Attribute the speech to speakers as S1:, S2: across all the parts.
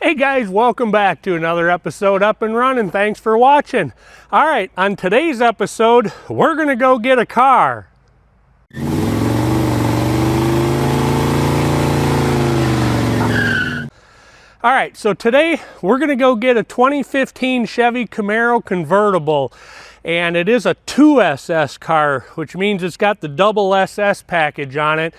S1: Hey guys, welcome back to another episode Up and Running. Thanks for watching. All right, on today's episode, we're gonna go get a car. All right, so today we're gonna go get a 2015 Chevy Camaro convertible, and it is a 2SS car, which means it's got the double SS package on it,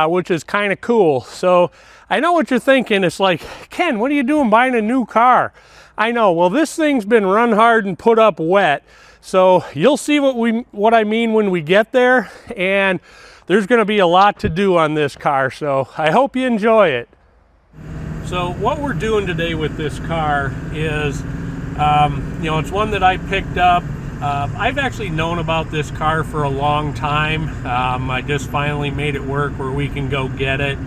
S1: which is kind of cool. So I know what you're thinking. It's like, Ken, what are you doing buying a new car? I know. Well, this thing's been run hard and put up wet. So you'll see what I mean when we get there. And there's going to be a lot to do on this car. So I hope you enjoy it. So what we're doing today with this car is, it's one that I picked up. I've actually known about this car for a long time. I just finally made it work where we can go get it.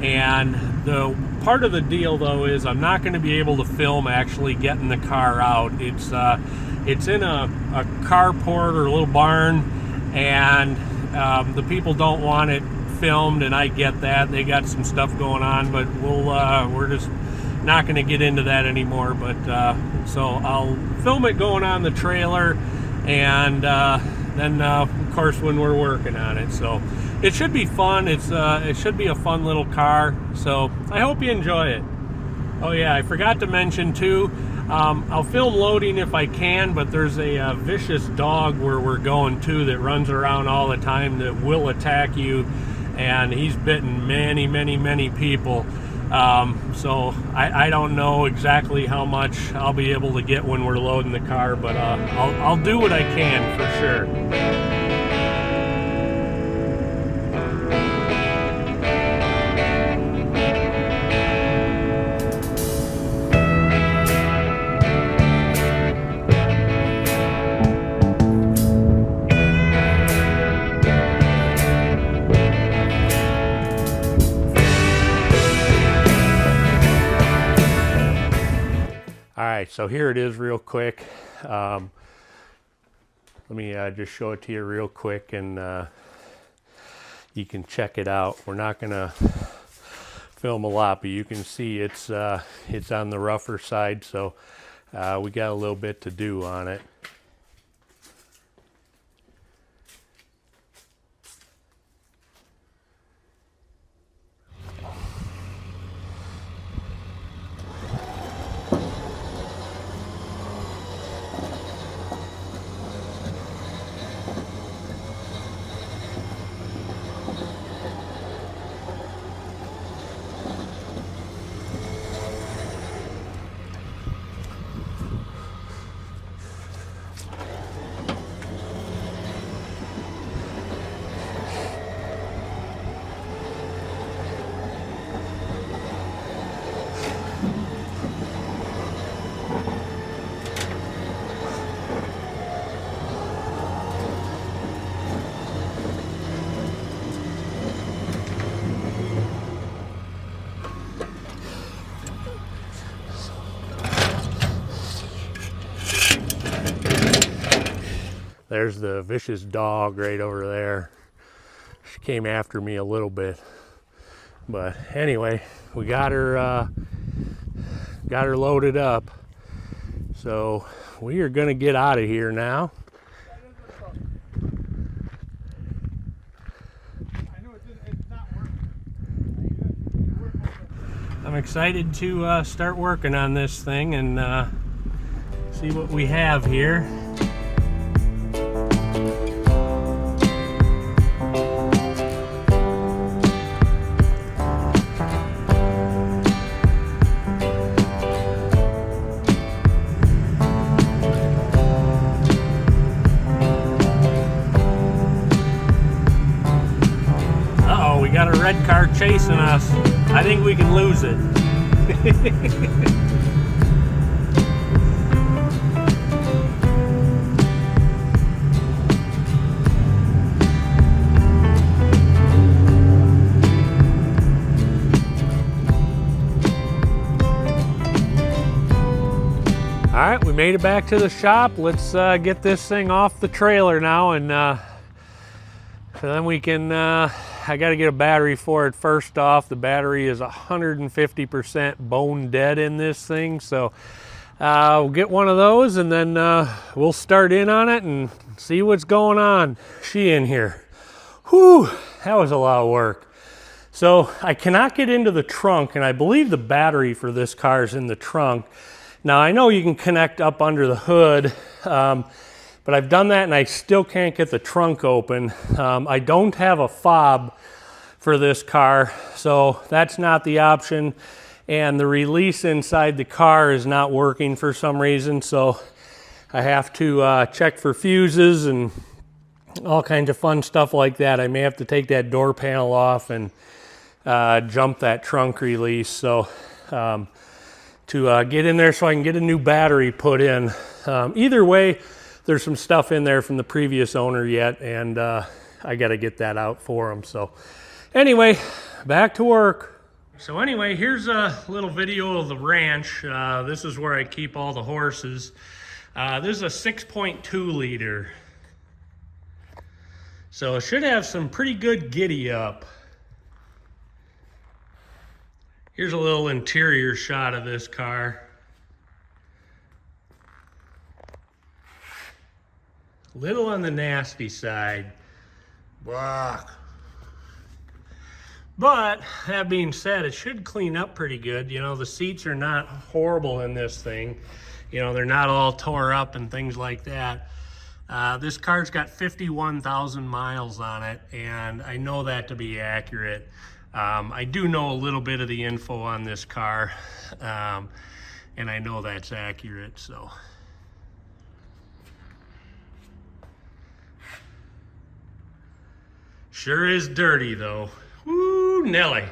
S1: And the part of the deal though is I'm not going to be able to film actually getting the car out. It's in a carport or a little barn, and the people don't want it filmed, and I get that. They got some stuff going on, but we're just not going to get into that anymore. But so I'll film it going on the trailer, and then of course when we're working on it. So it should be fun. It should be a fun little car, so I hope you enjoy it. Oh yeah, I forgot to mention too, I'll film loading if I can, but there's a vicious dog where we're going to that runs around all the time that will attack you, and he's bitten many people. So I don't know exactly how much I'll be able to get when we're loading the car, but I'll do what I can for sure. So here it is real quick. Let me just show it to you real quick, and you can check it out. We're not going to film a lot, but you can see it's on the rougher side, so we got a little bit to do on it. There's the vicious dog right over there. She came after me a little bit, but anyway, we got her loaded up. So we are gonna get out of here now. I'm excited to start working on this thing and see what we have here. Got a red car chasing us. I think we can lose it. All right, we made it back to the shop. Let's get this thing off the trailer now, and so then we can I got to get a battery for it first off. The battery is 150% bone dead in this thing, so we'll get one of those and then we'll start in on it and see what's going on. She in here. Whew, that was a lot of work. So I cannot get into the trunk, and I believe the battery for this car is in the trunk. Now I know you can connect up under the hood, but I've done that and I still can't get the trunk open. I don't have a fob for this car, so that's not the option. And the release inside the car is not working for some reason, so I have to check for fuses and all kinds of fun stuff like that. I may have to take that door panel off and jump that trunk release, so to get in there so I can get a new battery put in. Either way, there's some stuff in there from the previous owner yet, and I got to get that out for him. So anyway, back to work. So anyway, here's a little video of the ranch. This is where I keep all the horses. This is a 6.2 liter. So it should have some pretty good giddy up. Here's a little interior shot of this car. Little on the nasty side. Blah. But that being said, it should clean up pretty good. You know, the seats are not horrible in this thing. You know, they're not all tore up and things like that. This car's got 51,000 miles on it, and I know that to be accurate. I do know a little bit of the info on this car, and I know that's accurate, so. Sure is dirty though. Woo, Nelly.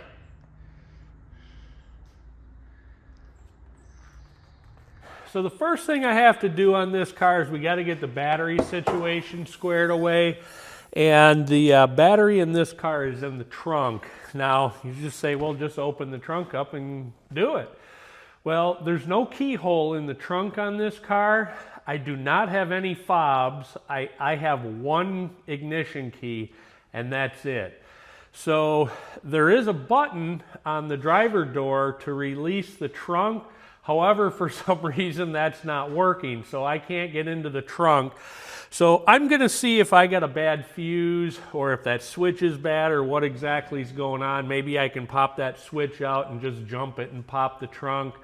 S1: So the first thing I have to do on this car is we got to get the battery situation squared away. And the battery in this car is in the trunk. Now, you just say, well, just open the trunk up and do it. Well, there's no keyhole in the trunk on this car. I do not have any fobs. I have one ignition key, and that's it. So there is a button on the driver door to release the trunk. However, for some reason, that's not working, so I can't get into the trunk. So I'm going to see if I got a bad fuse or if that switch is bad or what exactly is going on. Maybe I can pop that switch out and just jump it and pop the trunk.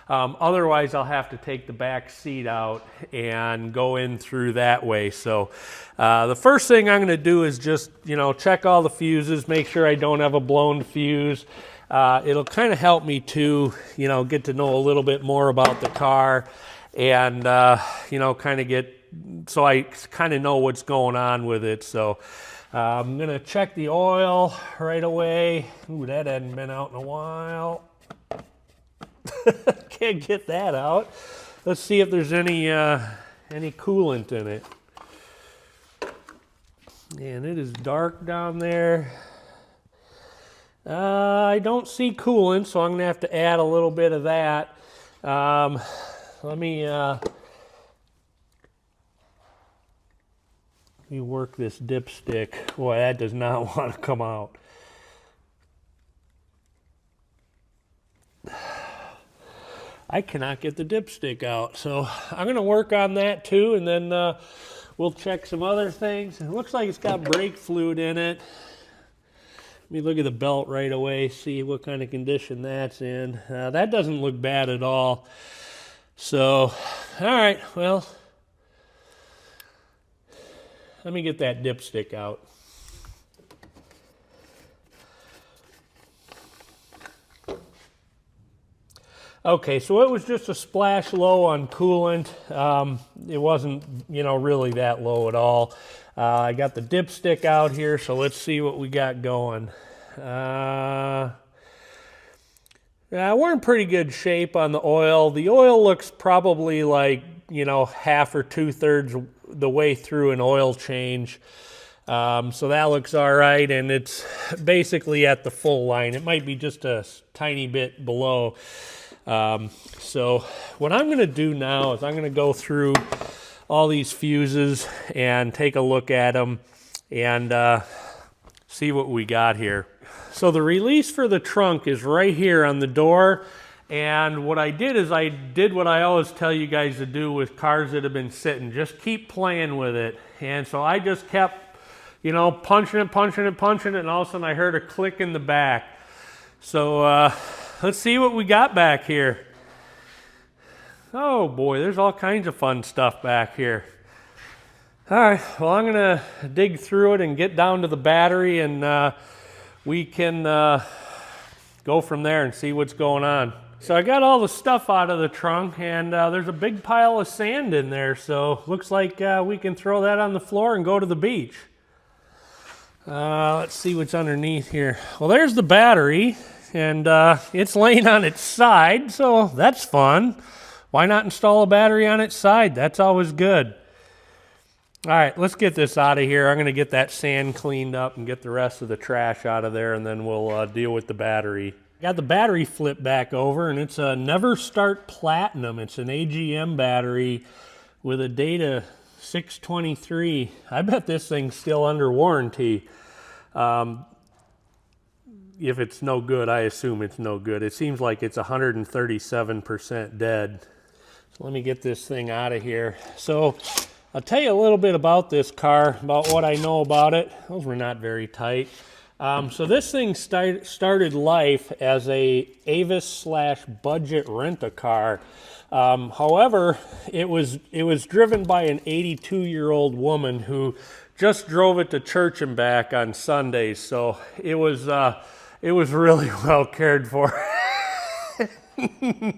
S1: Otherwise, I'll have to take the back seat out and go in through that way. So the first thing I'm going to do is just, you know, check all the fuses, make sure I don't have a blown fuse. It'll kind of help me to, you know, get to know a little bit more about the car and, you know, kind of get, so I kind of know what's going on with it. So I'm going to check the oil right away. Ooh, that hadn't been out in a while. Can't get that out. Let's see if there's any coolant in it. And it is dark down there. I don't see coolant, so I'm going to have to add a little bit of that. Let me work this dipstick. Boy, that does not want to come out. I cannot get the dipstick out, so I'm going to work on that too, and then we'll check some other things. It looks like it's got brake fluid in it. Let me look at the belt right away, see what kind of condition that's in. That doesn't look bad at all. So, all right, well, let me get that dipstick out. Okay, so it was just a splash low on coolant. It wasn't, you know, really that low at all. I got the dipstick out here, so let's see what we got going. Yeah, we're in pretty good shape on the oil. The oil looks probably like, you know, half or 2/3 the way through an oil change. So that looks all right, and it's basically at the full line. It might be just a tiny bit below. So what I'm going to do now is I'm going to go through all these fuses and take a look at them and see what we got here. So the release for the trunk is right here on the door. And what I did is I did what I always tell you guys to do with cars that have been sitting. Just keep playing with it. And so I just kept, you know, punching it, and all of a sudden I heard a click in the back. So let's see what we got back here. Oh boy, there's all kinds of fun stuff back here. All right, well, I'm gonna dig through it and get down to the battery, and we can go from there and see what's going on. So I got all the stuff out of the trunk, and there's a big pile of sand in there, so looks like we can throw that on the floor and go to the beach. Let's see what's underneath here. Well, there's the battery, and it's laying on its side, so that's fun. Why not install a battery on its side? That's always good. All right, let's get this out of here. I'm going to get that sand cleaned up and get the rest of the trash out of there, and then we'll deal with the battery. Got the battery flipped back over, and it's a Never Start Platinum. It's an AGM battery with a date of 6/23. I bet this thing's still under warranty. If it's no good, I assume it's no good. It seems like it's 137% dead. So let me get this thing out of here. So I'll tell you a little bit about this car, about what I know about it. Those were not very tight. So this thing started life as a Avis/budget rent-a-car. However, it was driven by an 82-year-old woman who just drove it to church and back on Sundays. So it was really well cared for.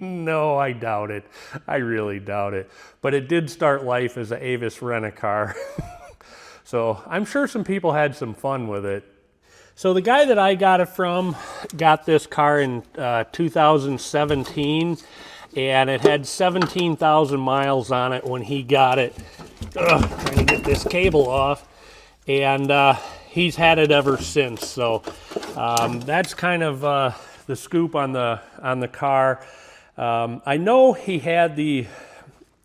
S1: No, I doubt it. I really doubt it. But it did start life as an Avis rent-a-car. So I'm sure some people had some fun with it. So the guy that I got it from got this car in 2017, and it had 17,000 miles on it when he got it. Trying to get this cable off. And he's had it ever since. So that's kind of the scoop on the car. I know he had the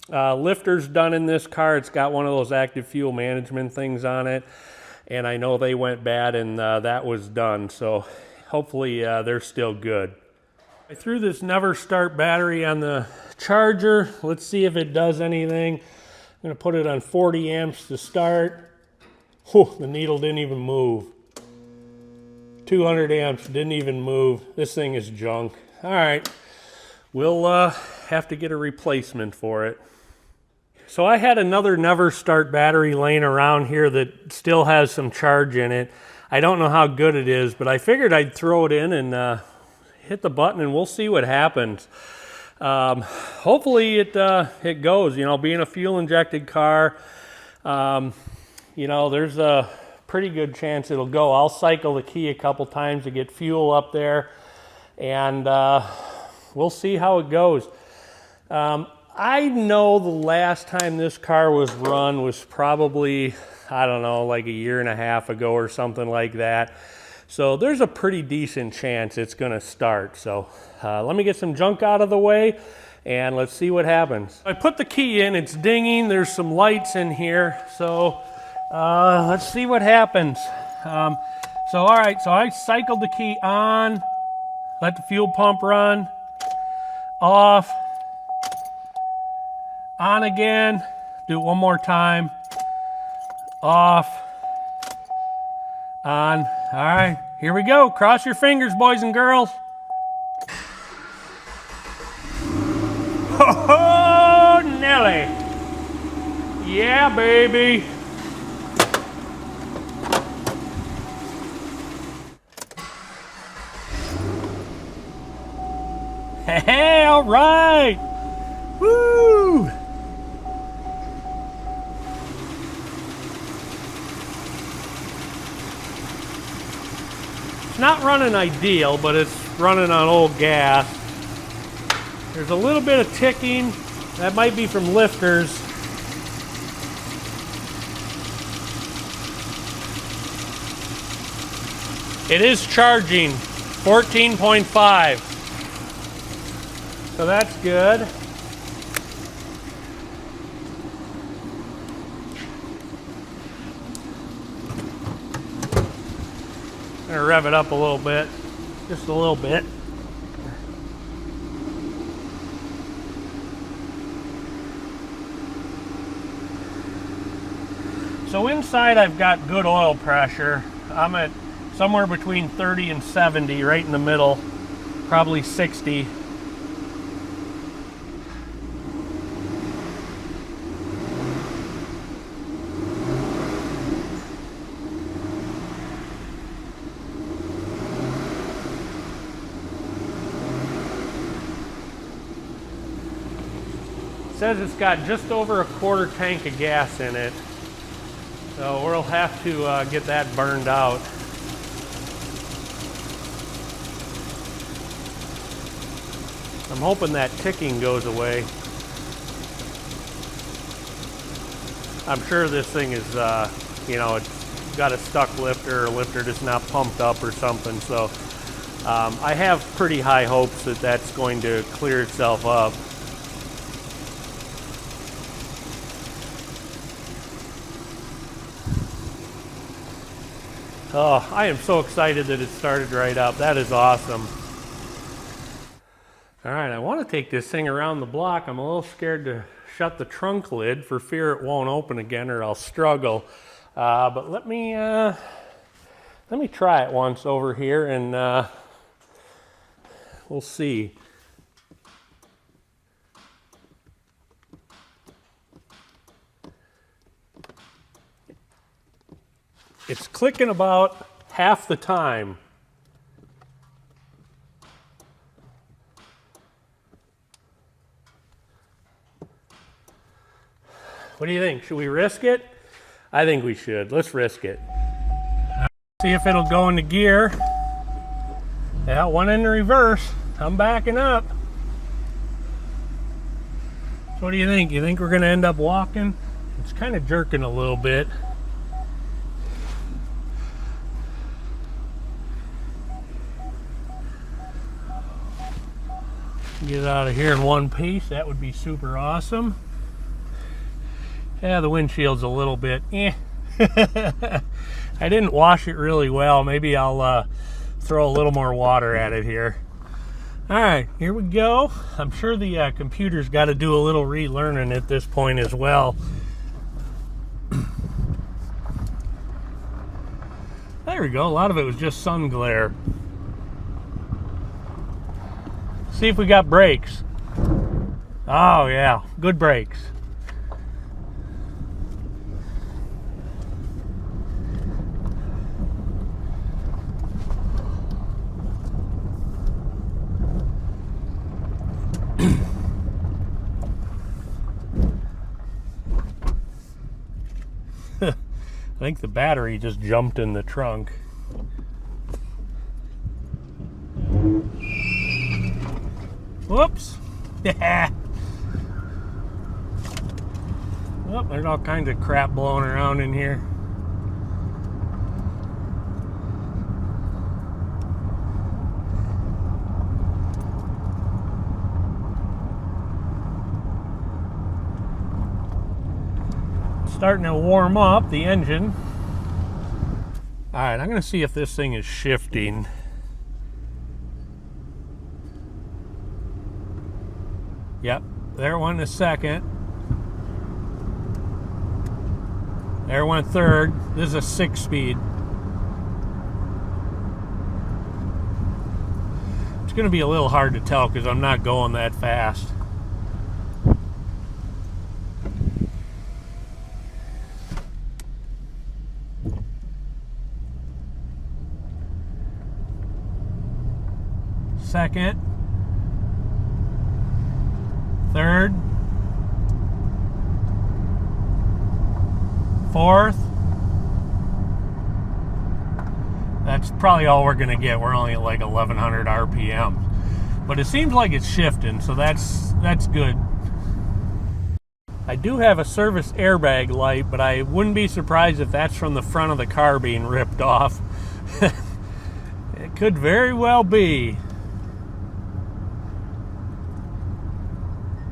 S1: lifters done in this car. It's got one of those active fuel management things on it, and I know they went bad, and that was done. So hopefully they're still good. I threw this Never Start battery on the charger. Let's see if it does anything. I'm going to put it on 40 amps to start. Whew, the needle didn't even move. 200 amps, didn't even move. This thing is junk. All right, we'll have to get a replacement for it. So I had another Never Start battery laying around here that still has some charge in it. I don't know how good it is, but I figured I'd throw it in and hit the button, and we'll see what happens. Hopefully it goes. You know, being a fuel-injected car, you know, there's a pretty good chance it'll go. I'll cycle the key a couple times to get fuel up there, and we'll see how it goes. I know the last time this car was run was probably, I don't know, like a year and a half ago or something like that. So there's a pretty decent chance it's going to start. So let me get some junk out of the way, and let's see what happens. I put the key in, it's dinging, there's some lights in here, so let's see what happens. So all right, so I cycled the key on, let the fuel pump run, off, on again, do it one more time, off, on. All right, here we go. Cross your fingers, boys and girls. Oh, Nelly. Yeah, baby. Hey, all right. Woo. It's not running ideal, but it's running on old gas. There's a little bit of ticking. That might be from lifters. It is charging 14.5. So that's good. I'm gonna rev it up a little bit, just a little bit. So inside I've got good oil pressure. I'm at somewhere between 30 and 70, right in the middle, probably 60. It says it's got just over a quarter tank of gas in it. So we'll have to get that burned out. I'm hoping that ticking goes away. I'm sure this thing is, you know, it's got a stuck lifter or a lifter that's not pumped up or something. So I have pretty high hopes that that's going to clear itself up. Oh, I am so excited that it started right up. That is awesome. All right, I want to take this thing around the block. I'm a little scared to shut the trunk lid for fear it won't open again or I'll struggle. But let me try it once over here and we'll see. It's clicking about half the time. What do you think? Should we risk it? I think we should. Let's risk it. See if it'll go into gear. Yeah, one in the reverse. I'm backing up. So what do you think? You think we're gonna end up walking? It's kind of jerking a little bit. Get it out of here in one piece. That would be super awesome. Yeah, the windshield's a little bit I didn't wash it really well. Maybe I'll throw a little more water at it here. All right, here we go. I'm sure the computer's got to do a little relearning at this point as well. There we go. A lot of it was just sun glare. See if we got brakes. Oh yeah, good brakes. I think the battery just jumped in the trunk. Whoops. Yeah. Oh, there's all kinds of crap blowing around in here. Starting to warm up the engine. All right, I'm going to see if this thing is shifting. Yep, there went a second. There went third. This is a 6-speed. It's going to be a little hard to tell because I'm not going that fast. Second. Third. Fourth. That's probably all we're going to get. We're only at like 1100 RPM. But it seems like it's shifting, so that's good. I do have a service airbag light, but I wouldn't be surprised if that's from the front of the car being ripped off. It could very well be.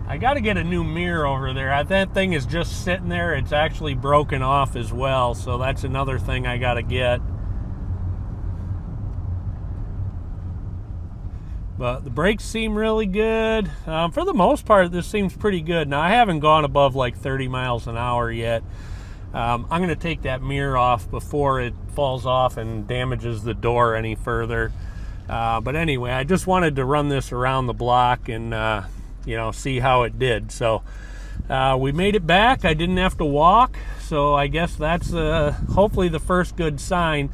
S1: I got to get a new mirror over there. That thing is just sitting there. It's actually broken off as well, so that's another thing I got to get. But the brakes seem really good. For the most part, this seems pretty good. Now, I haven't gone above like 30 miles an hour yet. I'm going to take that mirror off before it falls off and damages the door any further. But anyway, I just wanted to run this around the block and, you know, see how it did. So we made it back. I didn't have to walk. So I guess that's hopefully the first good sign.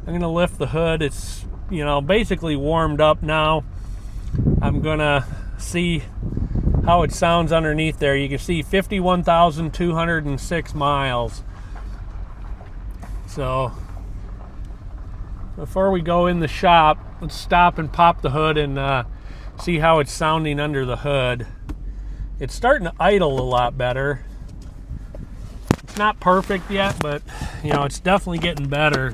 S1: I'm going to lift the hood. It's, you know, basically warmed up now. I'm going to see how it sounds underneath there. You can see 51,206 miles. So before we go in the shop, let's stop and pop the hood and see how it's sounding under the hood. It's starting to idle a lot better. It's not perfect yet, but you know, it's definitely getting better.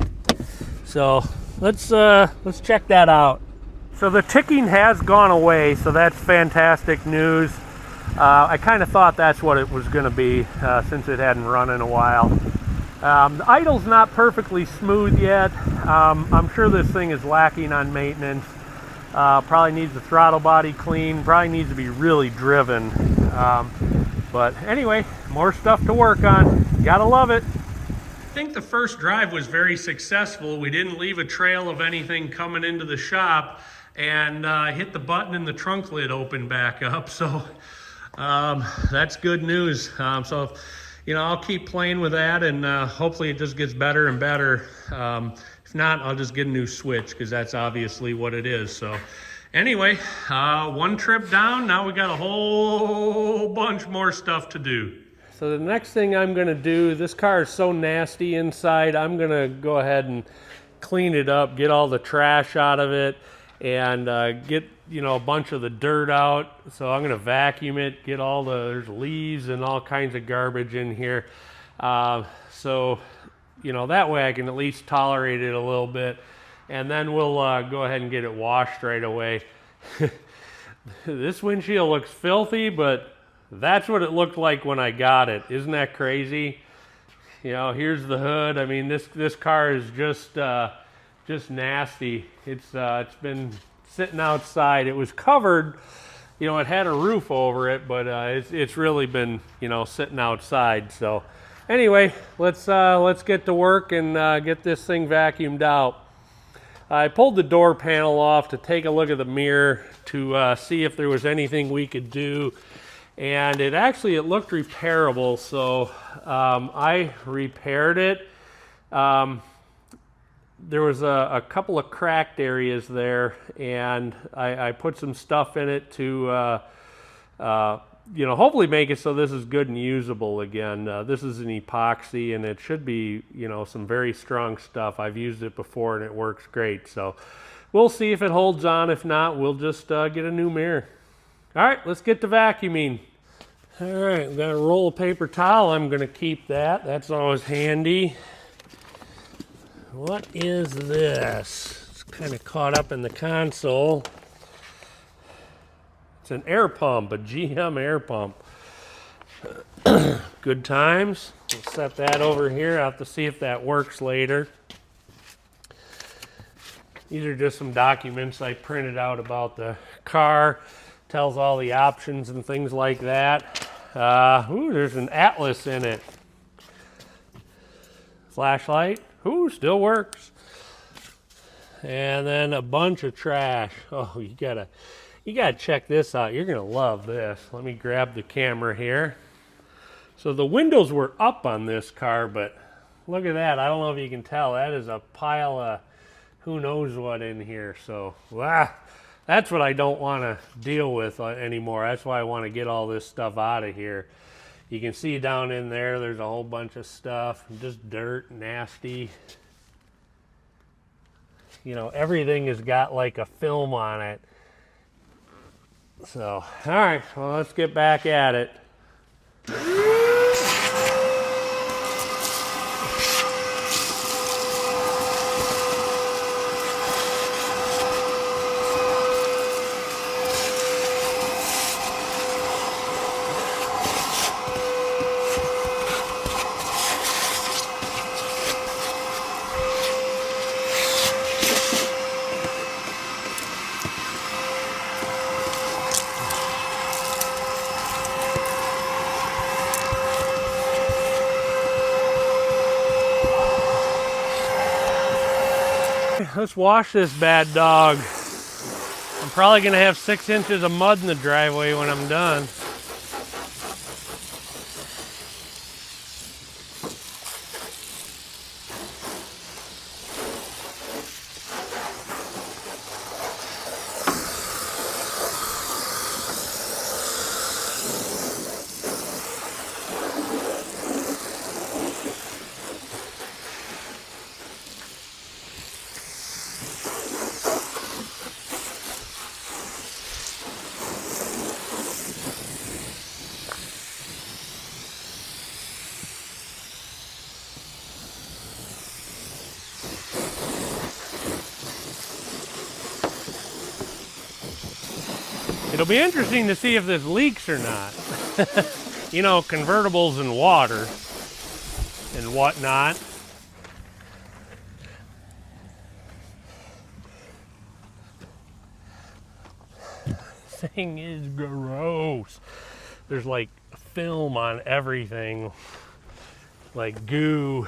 S1: So let's check that out. So the ticking has gone away, so that's fantastic news. I kind of thought that's what it was going to be since it hadn't run in a while. The idle's not perfectly smooth yet. I'm sure this thing is lacking on maintenance. Probably needs the throttle body clean, probably needs to be really driven. But anyway, more stuff to work on. Gotta love it. I think the first drive was very successful. We didn't leave a trail of anything coming into the shop, and hit the button and the trunk lid opened back up. So that's good news. So, you know, I'll keep playing with that, and hopefully it just gets better and better. If not, I'll just get a new switch, because that's obviously what it is. So anyway, one trip down, now we got a whole bunch more stuff to do. So the next thing I'm going to do, this car is so nasty inside, I'm going to go ahead and clean it up, get all the trash out of it, and get, you know, a bunch of the dirt out. So I'm going to vacuum it, get all there's leaves and all kinds of garbage in here. So, you know, that way I can at least tolerate it a little bit. And then we'll go ahead and get it washed right away. This windshield looks filthy, but that's what it looked like when I got it. Isn't that crazy? You know, here's the hood. I mean, this car is just nasty. It's been sitting outside. It was covered, you know, it had a roof over it, but it's really been, you know, sitting outside. So anyway, let's get to work and get this thing vacuumed out. I pulled the door panel off to take a look at the mirror to see if there was anything we could do, and it looked repairable. So I repaired it. There was a couple of cracked areas there, and I put some stuff in it to you know, hopefully make it so this is good and usable again. This is an epoxy, and it should be, you know, some very strong stuff. I've used it before and it works great. So we'll see if it holds on. If not, we'll just get a new mirror. All right, let's get to vacuuming. All right, we've got a roll of paper towel. I'm going to keep that. That's always handy. What is this? It's kind of caught up in the console. It's an air pump, a GM air pump. Good times. We'll set that over here. I'll have to see if that works later. These are just some documents I printed out about the car. Tells all the options and things like that. Ooh, there's an atlas in it. Flashlight. Ooh, still works. And then a bunch of trash. Oh, you gotta check this out. You're gonna love this. Let me grab the camera here. So the windows were up on this car, but look at that. I don't know if you can tell. That is a pile of who knows what in here. So, that's what I don't want to deal with anymore. That's why I want to get all this stuff out of here. You can see down in there, there's a whole bunch of stuff, just dirt, nasty. You know, everything has got like a film on it. So, all right, well, let's get back at it. let's wash this bad dog. I'm probably gonna have 6 inches of mud in the driveway when I'm done. It'll be interesting to see if this leaks or not. You know, convertibles and water and whatnot. Thing is gross. There's like film on everything, like goo.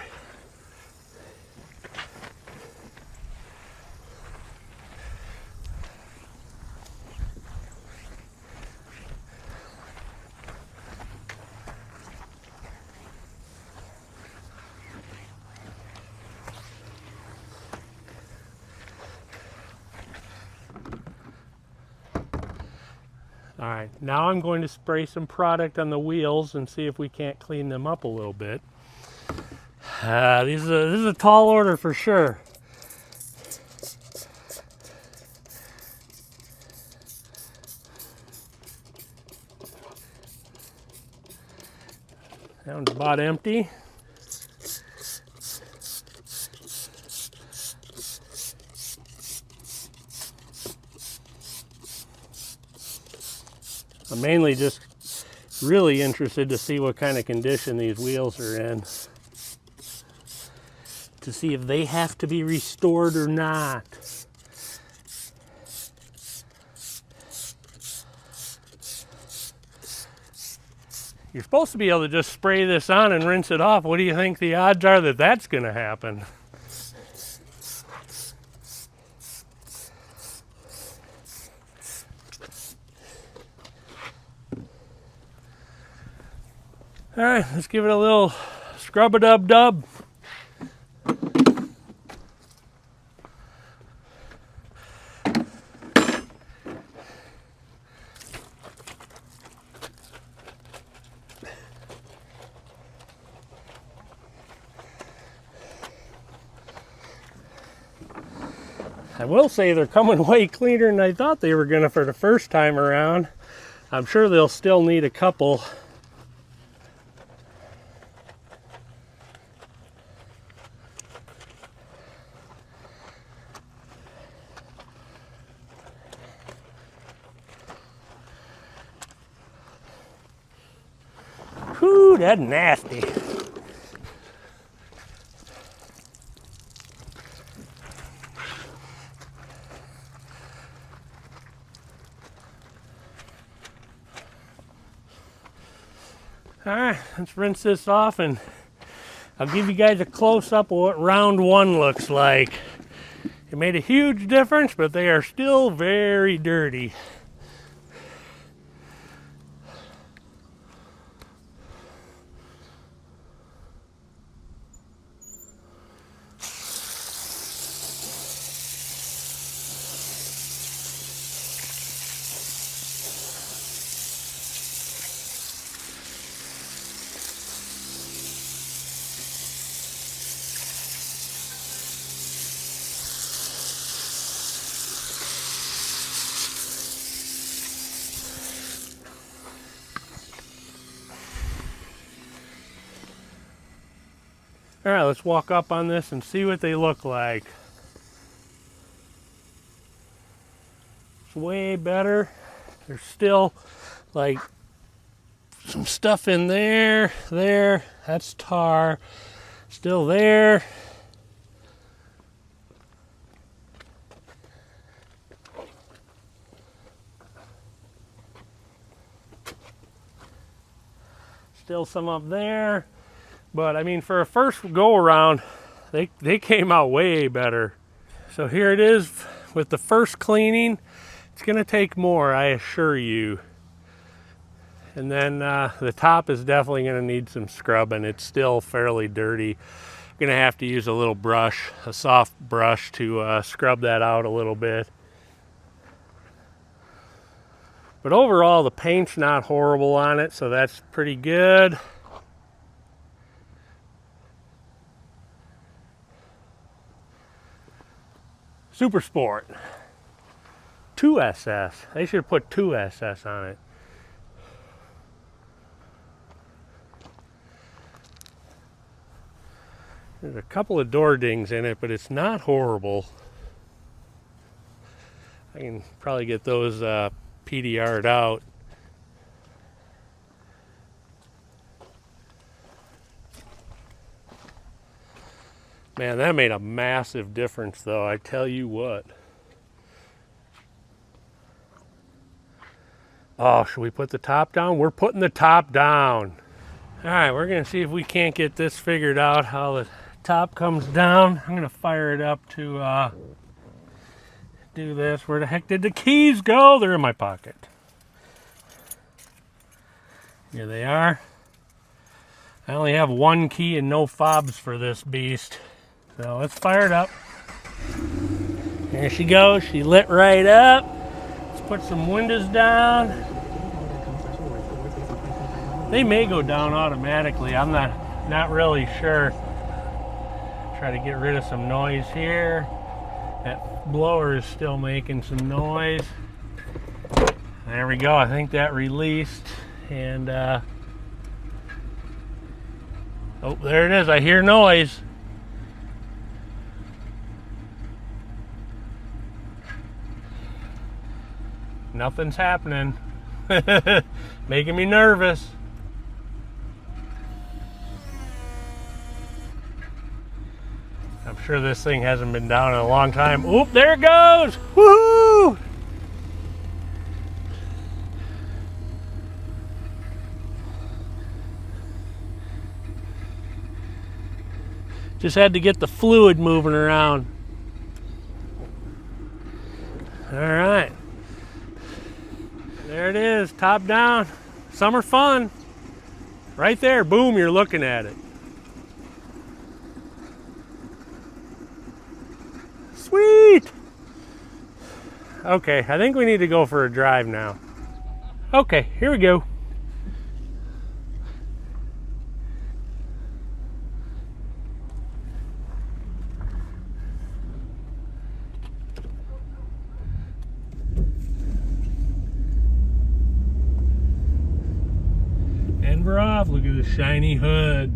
S1: All right, now I'm going to spray some product on the wheels and see if we can't clean them up a little bit. This is a tall order for sure. That one's about empty. I'm mainly just really interested to see what kind of condition these wheels are in, to see if they have to be restored or not. You're supposed to be able to just spray this on and rinse it off. What do you think the odds are that that's going to happen? All right, let's give it a little scrub-a-dub-dub. I will say they're coming way cleaner than I thought they were gonna for the first time around. I'm sure they'll still need a couple. Whew, that's nasty. All right, let's rinse this off and I'll give you guys a close-up of what round one looks like. It made a huge difference, but they are still very dirty. All right, let's walk up on this and see what they look like. It's way better. There's still like some stuff in there, that's tar, still there. Still some up there. But I mean, for a first go around, they came out way better. So here it is with the first cleaning. It's going to take more, I assure you. And then the top is definitely going to need some scrubbing. It's still fairly dirty. I'm going to have to use a little brush, a soft brush, to scrub that out a little bit. But overall, the paint's not horrible on it, so that's pretty good. Super Sport. 2SS. They should have put 2SS on it. There's a couple of door dings in it, but it's not horrible. I can probably get those PDR'd out. Man, that made a massive difference, though, I tell you what. Oh, should we put the top down? We're putting the top down. All right, we're gonna see if we can't get this figured out, how the top comes down. I'm gonna fire it up to do this. Where the heck did the keys go? They're in my pocket. Here they are. I only have one key and no fobs for this beast. So let's fire it up. There she goes. She lit right up. Let's put some windows down. They may go down automatically. I'm not really sure. Try to get rid of some noise here. That blower is still making some noise. There we go. I think that released. And oh, there it is. I hear noise. Nothing's happening. Making me nervous. I'm sure this thing hasn't been down in a long time. Oop, there it goes! Woohoo! Just had to get the fluid moving around. All right. There it is, top down. Summer fun. Right there, boom, you're looking at it. Sweet! Okay, I think we need to go for a drive now. Okay, here we go. And we're off. Look at the shiny hood.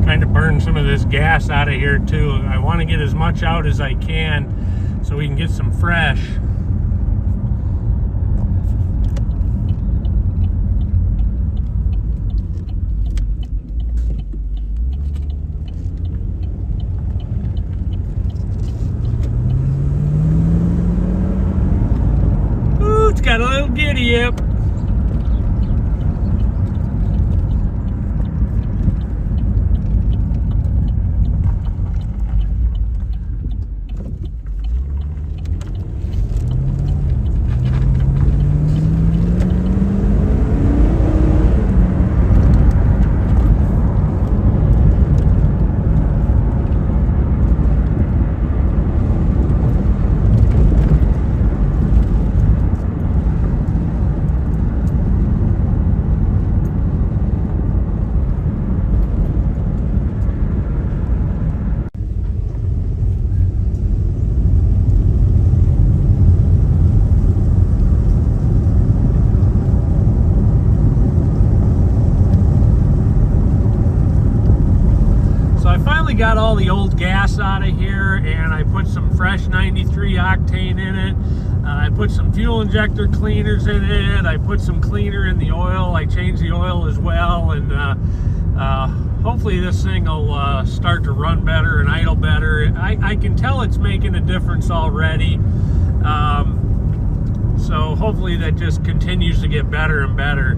S1: Trying to burn some of this gas out of here too. I want to get as much out as I can so we can get some fresh. Ooh, it's got a little giddy up. Got all the old gas out of here, and I put some fresh 93 octane in it. I put some fuel injector cleaners in it. I put some cleaner in the oil. I changed the oil as well, and Hopefully this thing will start to run better and idle better. I can tell it's making a difference already. So hopefully that just continues to get better and better.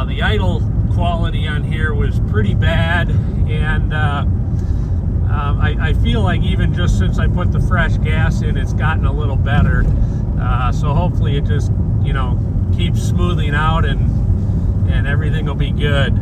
S1: The idle quality on here was pretty bad, and I feel like even just since I put the fresh gas in, it's gotten a little better. So hopefully it just, you know, keeps smoothing out and everything will be good.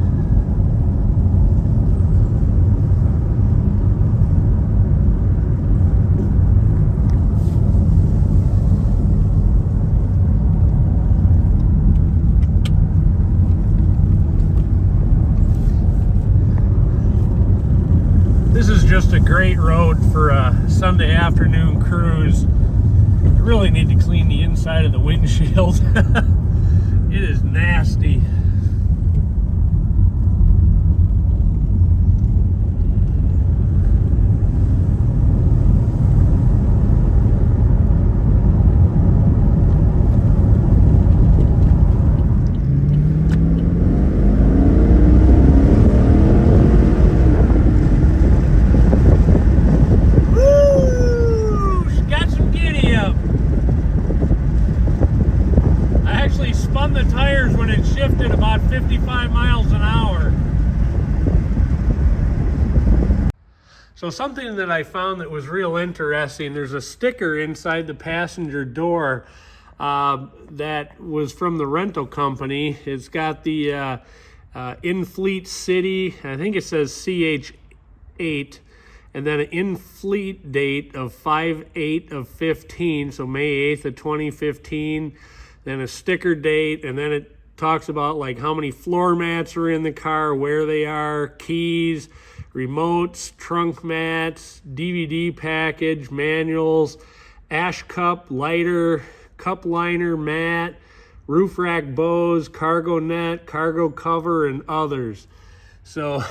S1: This is just a great road for a Sunday afternoon cruise. I really need to clean the inside of the windshield. It is nasty. The tires when it shifted about 55 miles an hour. So something that I found that was real interesting, there's a sticker inside the passenger door that was from the rental company. It's got the in-fleet city, I think it says CH8, and then an in-fleet date of 5/8 of 15, so May 8th of 2015. Then a sticker date, and then it talks about like how many floor mats are in the car, where they are, keys, remotes, trunk mats, DVD package, manuals, ash cup, lighter, cup liner, mat, roof rack bows, cargo net, cargo cover, and others. So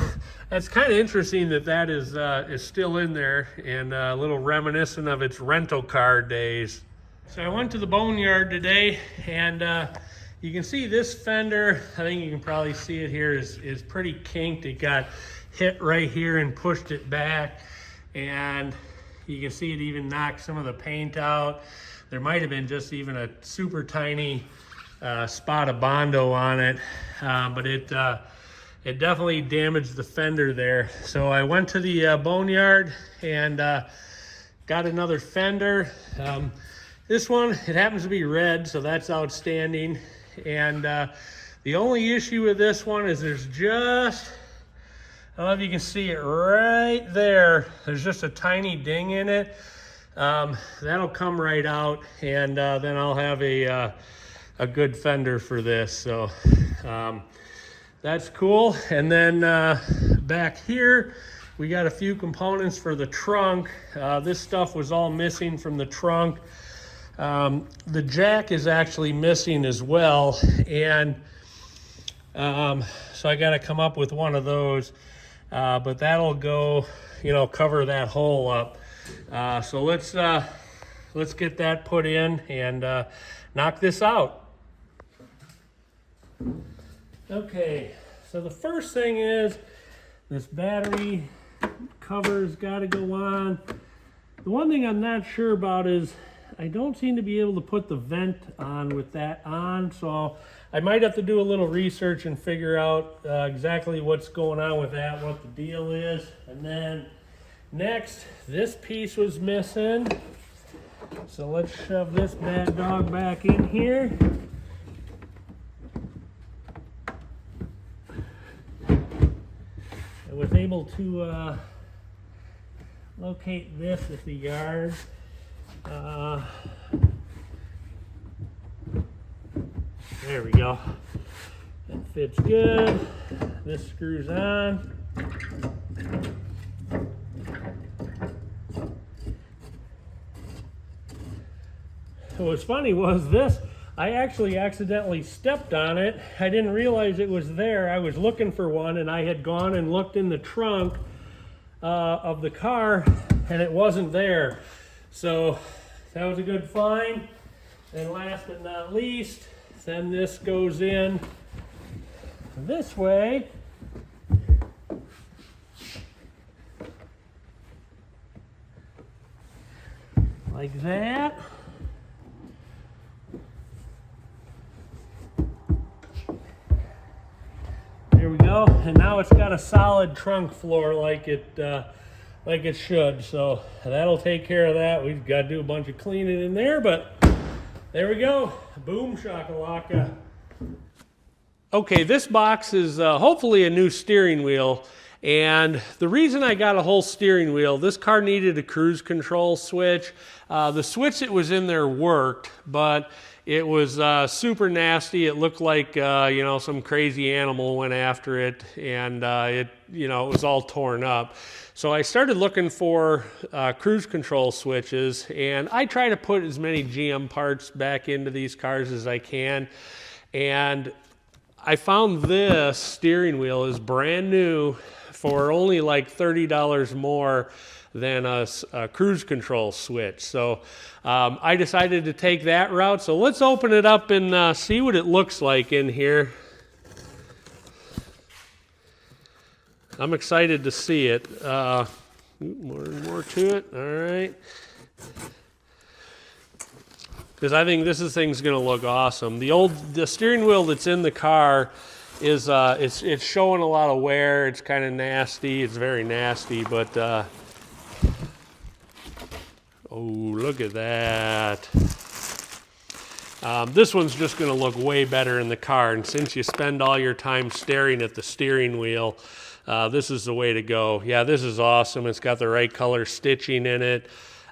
S1: that's kind of interesting that that is still in there, and a little reminiscent of its rental car days. So I went to the boneyard today, and you can see this fender, I think you can probably see it here, is pretty kinked. It got hit right here and pushed it back, and you can see it even knocked some of the paint out. There might have been just even a super tiny spot of Bondo on it, but it definitely damaged the fender there. So I went to the boneyard and got another fender. This one, it happens to be red, so that's outstanding. And the only issue with this one is there's just, I don't know if you can see it right there, there's just a tiny ding in it. That'll come right out, and then I'll have a good fender for this. So that's cool. And then back here, we got a few components for the trunk. This stuff was all missing from the trunk. The jack is actually missing as well, and so I got to come up with one of those, but that'll go, you know, cover that hole up. So let's get that put in and knock this out. Okay, so the first thing is this battery cover's got to go on. The one thing I'm not sure about is I don't seem to be able to put the vent on with that on, so I might have to do a little research and figure out exactly what's going on with that, what the deal is. And then next, this piece was missing, so let's shove this bad dog back in here. I was able to locate this at the yard. There we go. That fits good. This screws on. What's funny was this, I actually accidentally stepped on it. I didn't realize it was there. I was looking for one, and I had gone and looked in the trunk of the car, and it wasn't there. So that was a good find. And last but not least, then this goes in this way. like that. There we go, and now it's got a solid trunk floor like it should, so that'll take care of that. We've got to do a bunch of cleaning in there, but there we go. Boom shakalaka. Okay, this box is hopefully a new steering wheel, and the reason I got a whole steering wheel, this car needed a cruise control switch. The switch that was in there worked, but it was super nasty. It looked like you know, some crazy animal went after it, and it was all torn up. So I started looking for cruise control switches, and I try to put as many GM parts back into these cars as I can. And I found this steering wheel is brand new for only like $30 more than a cruise control switch. So I decided to take that route. So let's open it up and see what it looks like in here. I'm excited to see it. More to it. All right. Because I think this thing's going to look awesome. The steering wheel that's in the car is it's showing a lot of wear. It's kind of nasty. It's very nasty, but oh, look at that. This one's just going to look way better in the car, and since you spend all your time staring at the steering wheel, this is the way to go. Yeah, this is awesome. It's got the right color stitching in it.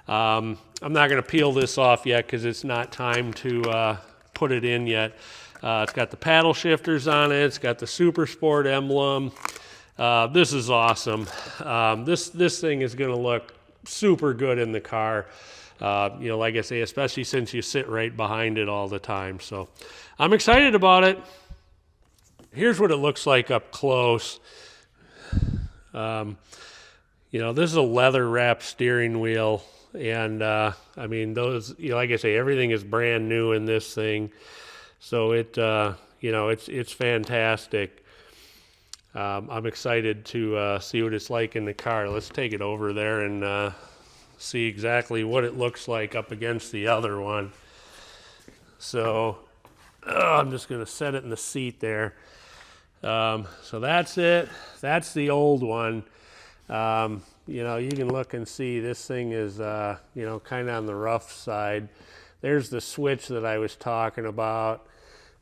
S1: I'm not going to peel this off yet because it's not time to put it in yet. It's got the paddle shifters on it. It's got the Super Sport emblem. This is awesome. This thing is going to look super good in the car. Like I say, especially since you sit right behind it all the time. So I'm excited about it. Here's what it looks like up close. This is a leather wrapped steering wheel, and I mean, those, like I say, everything is brand new in this thing, so it's fantastic. I'm excited to see what it's like in the car. Let's take it over there and see exactly what it looks like up against the other one. So I'm just going to set it in the seat there. So that's it. That's the old one. You can look and see this thing is, kind of on the rough side. There's the switch that I was talking about.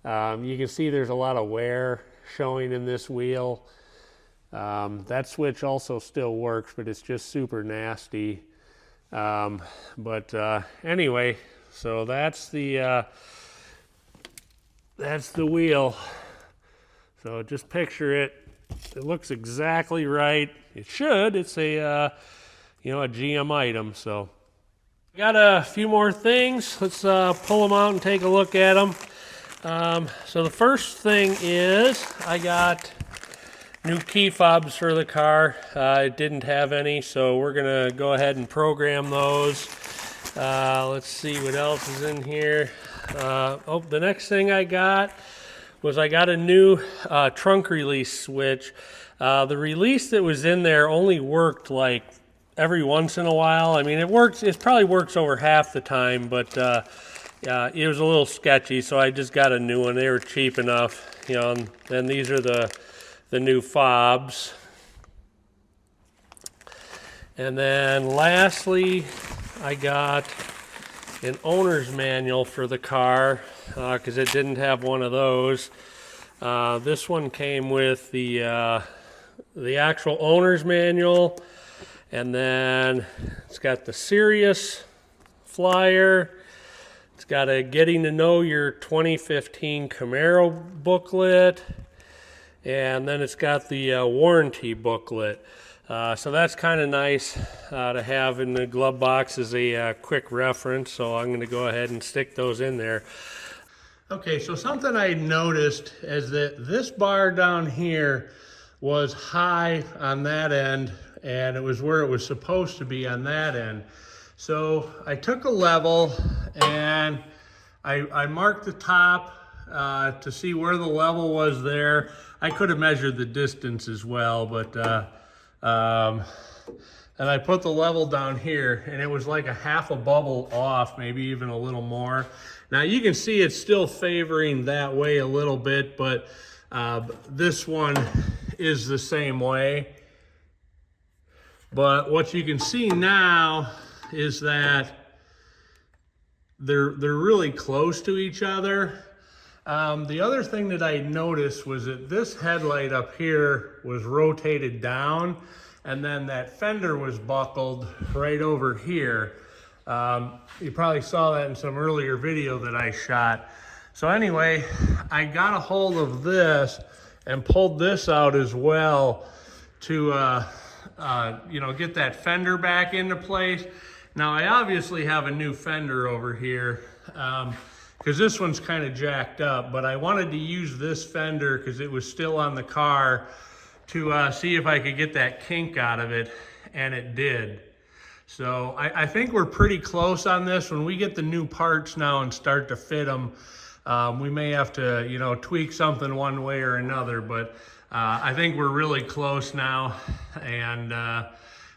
S1: You can see there's a lot of wear showing in this wheel. That switch also still works, but it's just super nasty. Anyway, so that's the wheel. So just picture it. It looks exactly right. It should. It's a GM item. So got a few more things. Let's pull them out and take a look at them. So the first thing is I got new key fobs for the car. It didn't have any, so we're gonna go ahead and program those. Let's see what else is in here. The next thing I got was I got a new trunk release switch. The release that was in there only worked like every once in a while. I mean, it probably works over half the time, but it was a little sketchy, so I just got a new one. They were cheap enough, and then these are the new fobs. And then lastly, I got an owner's manual for the car because it didn't have one of those. This one came with the actual owner's manual, and then it's got the Sirius flyer. It's got a Getting to Know Your 2015 Camaro booklet, and then it's got the warranty booklet. So that's kind of nice to have in the glove box as a quick reference, so I'm going to go ahead and stick those in there. Okay, so something I noticed is that this bar down here was high on that end, and it was where it was supposed to be on that end. So I took a level and I marked the top to see where the level was there. I could have measured the distance as well, but and I put the level down here, and it was like a half a bubble off, maybe even a little more. Now you can see it's still favoring that way a little bit, but this one is the same way. But what you can see now is that they're really close to each other. The other thing that I noticed was that this headlight up here was rotated down, and then that fender was buckled right over here. You probably saw that in some earlier video that I shot. So anyway, I got a hold of this and pulled this out as well to you know, get that fender back into place. Now I obviously have a new fender over here because this one's kind of jacked up, but I wanted to use this fender because it was still on the car to see if I could get that kink out of it, and it did. So I think we're pretty close on this. When we get the new parts now and start to fit them, we may have to, you know, tweak something one way or another, but I think we're really close now, and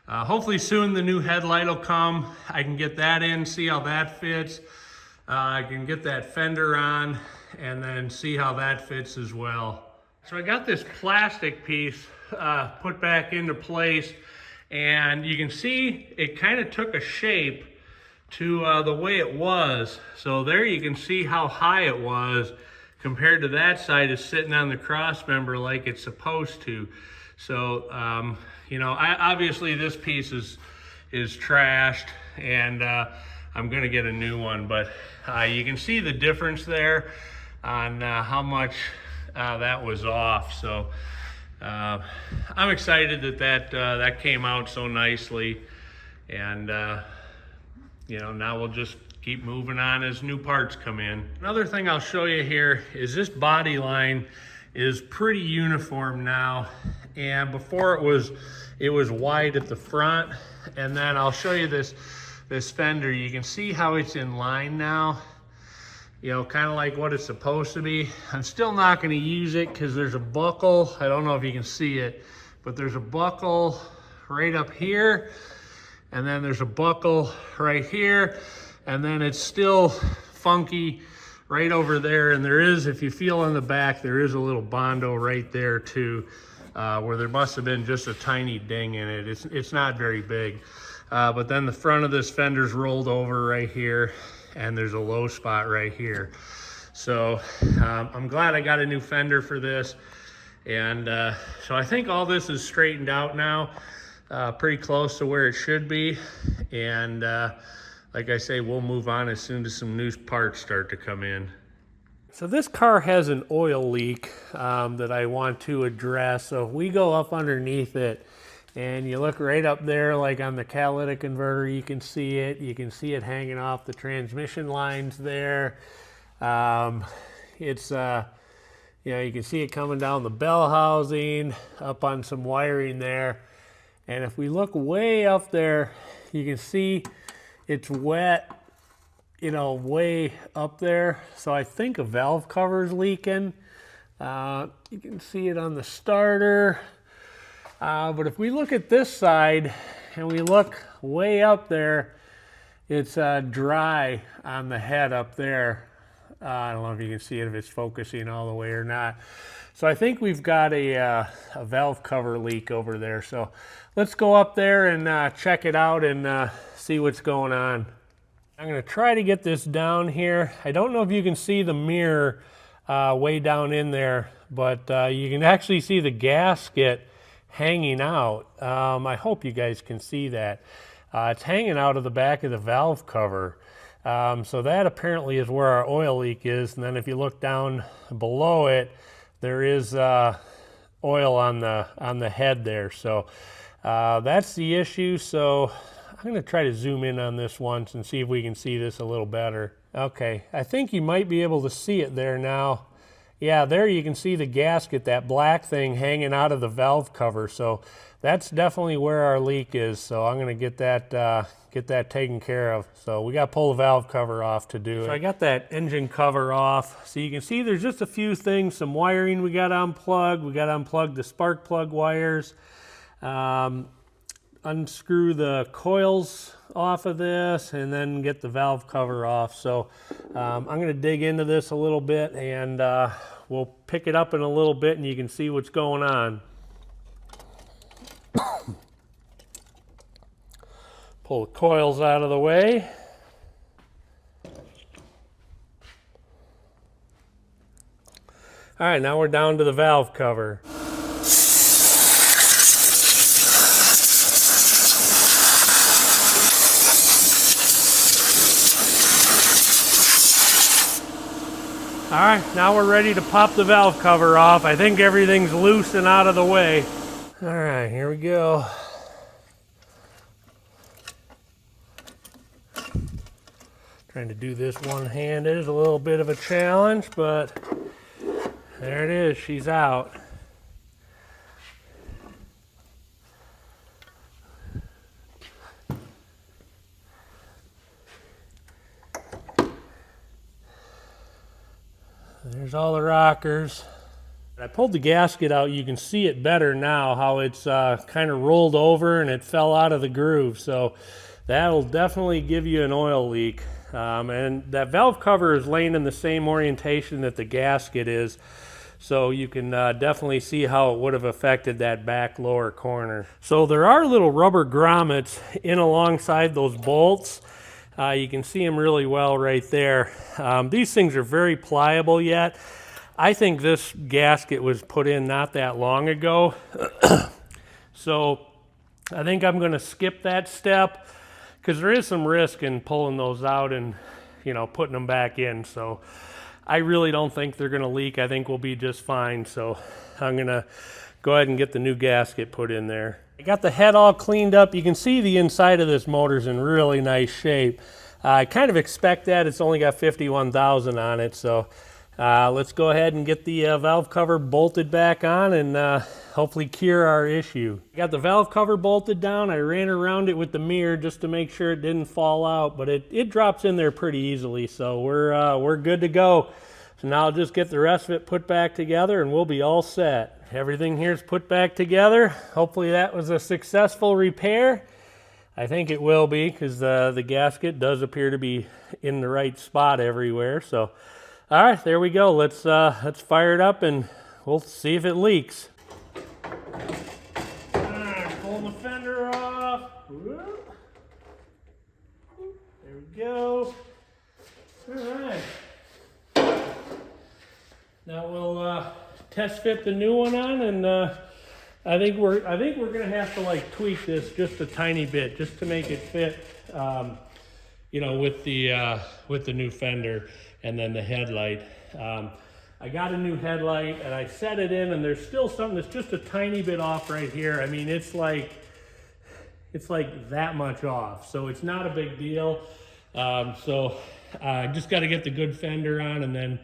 S1: hopefully soon the new headlight will come. I can get that in, see how that fits. I can get that fender on and then see how that fits as well. So I got this plastic piece put back into place, and you can see it kind of took a shape to the way it was. So there you can see how high it was compared to that side is sitting on the cross member like it's supposed to. So, you know, obviously this piece is trashed, and I'm gonna get a new one, but you can see the difference there on how much that was off. So I'm excited that came out so nicely, and you know, now we'll just keep moving on as new parts come in. Another thing I'll show you here is this body line is pretty uniform now, and before it was wide at the front. And then I'll show you this fender. You can see how it's in line now, you know, kind of like what it's supposed to be. I'm still not going to use it because there's a buckle. I don't know if you can see it, but there's a buckle right up here, and then there's a buckle right here, and then it's still funky right over there. And there is, if you feel on the back, there is a little Bondo right there too, where there must have been just a tiny ding in it. It's not very big. But then the front of this fender's rolled over right here, and there's a low spot right here. So I'm glad I got a new fender for this. And so I think all this is straightened out now, pretty close to where it should be. And like I say, we'll move on as soon as some new parts start to come in. So this car has an oil leak that I want to address. So if we go up underneath it and you look right up there, like on the catalytic converter, you can see it. You can see it hanging off the transmission lines there. It's, you know, you can see it coming down the bell housing, up on some wiring there. And if we look way up there, you can see it's wet, you know, way up there. So I think a valve cover's leaking. You can see it on the starter. But if we look at this side and we look way up there, it's dry on the head up there. I don't know if you can see it, if it's focusing all the way or not. So I think we've got a valve cover leak over there. So let's go up there and check it out and see what's going on. I'm going to try to get this down here. I don't know if you can see the mirror way down in there, but you can actually see the gasket hanging out. I hope you guys can see that. It's hanging out of the back of the valve cover. So that apparently is where our oil leak is. And then if you look down below it, there is oil on the head there. So that's the issue. So I'm going to try to zoom in on this once and see if we can see this a little better. Okay, I think you might be able to see it there now. Yeah, there you can see the gasket, that black thing hanging out of the valve cover. So that's definitely where our leak is. So I'm going to get that taken care of. So we got to pull the valve cover off to do it. So I got that engine cover off. So you can see there's just a few things, some wiring we got to unplug. We got to unplug the spark plug wires. unscrew the coils off of this and then get the valve cover off. So I'm going to dig into this a little bit, and we'll pick it up in a little bit and you can see what's going on. Pull the coils out of the way. All right, now we're down to the valve cover. All right, now we're ready to pop the valve cover off. I think everything's loose and out of the way. All right, here we go. Trying to do this one-handed is a little bit of a challenge, but there it is, she's out. There's all the rockers. I pulled the gasket out. You can see it better now, how it's kind of rolled over and it fell out of the groove. So that'll definitely give you an oil leak. And that valve cover is laying in the same orientation that the gasket is. So you can definitely see how it would have affected that back lower corner. So there are little rubber grommets in alongside those bolts. You can see them really well right there. These things are very pliable yet. I think this gasket was put in not that long ago. So I think I'm going to skip that step because there is some risk in pulling those out and, you know, putting them back in. So I really don't think they're going to leak. I think we'll be just fine. So I'm going to go ahead and get the new gasket put in there. I got the head all cleaned up. You can see the inside of this motor's in really nice shape. I kind of expect that. It's only got 51,000 on it. So let's go ahead and get the valve cover bolted back on and hopefully cure our issue. Got the valve cover bolted down. I ran around it with the mirror just to make sure it didn't fall out, but it drops in there pretty easily. So we're good to go. So now I'll just get the rest of it put back together and we'll be all set. Everything here is put back together. Hopefully that was a successful repair. I think it will be because the gasket does appear to be in the right spot everywhere. So, all right, there we go. Let's fire it up and we'll see if it leaks. All right, pull the fender off. Whoop. There we go. All right. Now we'll test fit the new one on, and I think we're gonna have to like tweak this just a tiny bit just to make it fit, you know, with the new fender and then the headlight. I got a new headlight and I set it in, and there's still something that's just a tiny bit off right here. I mean, it's like that much off, so it's not a big deal. So I just got to get the good fender on, and then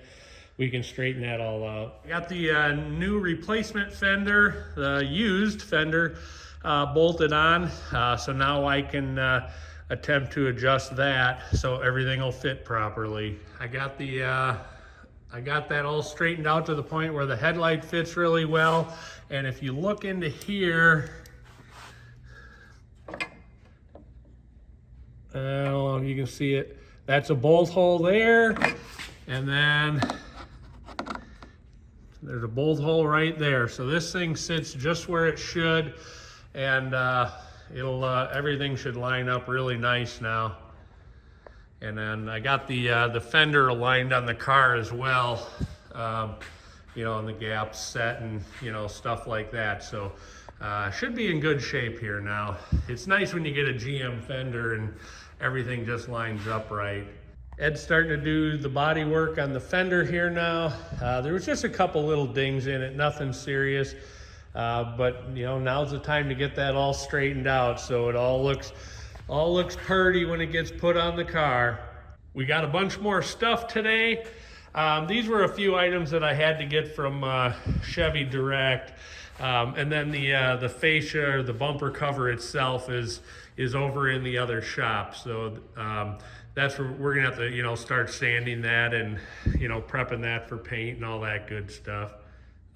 S1: we can straighten that all out. I got the new replacement fender, the used fender, bolted on. So now I can attempt to adjust that so everything will fit properly. I got that all straightened out to the point where the headlight fits really well. And if you look into here, I don't know if you can see it. That's a bolt hole there. And then there's a bolt hole right there. So this thing sits just where it should, and everything should line up really nice now. And then I got the fender aligned on the car as well, you know, and the gaps set and, you know, stuff like that. So should be in good shape here now. It's nice when you get a GM fender and everything just lines up right. Ed's starting to do the body work on the fender here now. There was just a couple little dings in it, nothing serious. But you know, now's the time to get that all straightened out so it all looks pretty when it gets put on the car. We got a bunch more stuff today. These were a few items that I had to get from Chevy Direct. And then the fascia or the bumper cover itself is over in the other shop. So that's where we're gonna have to, you know, start sanding that and, you know, prepping that for paint and all that good stuff.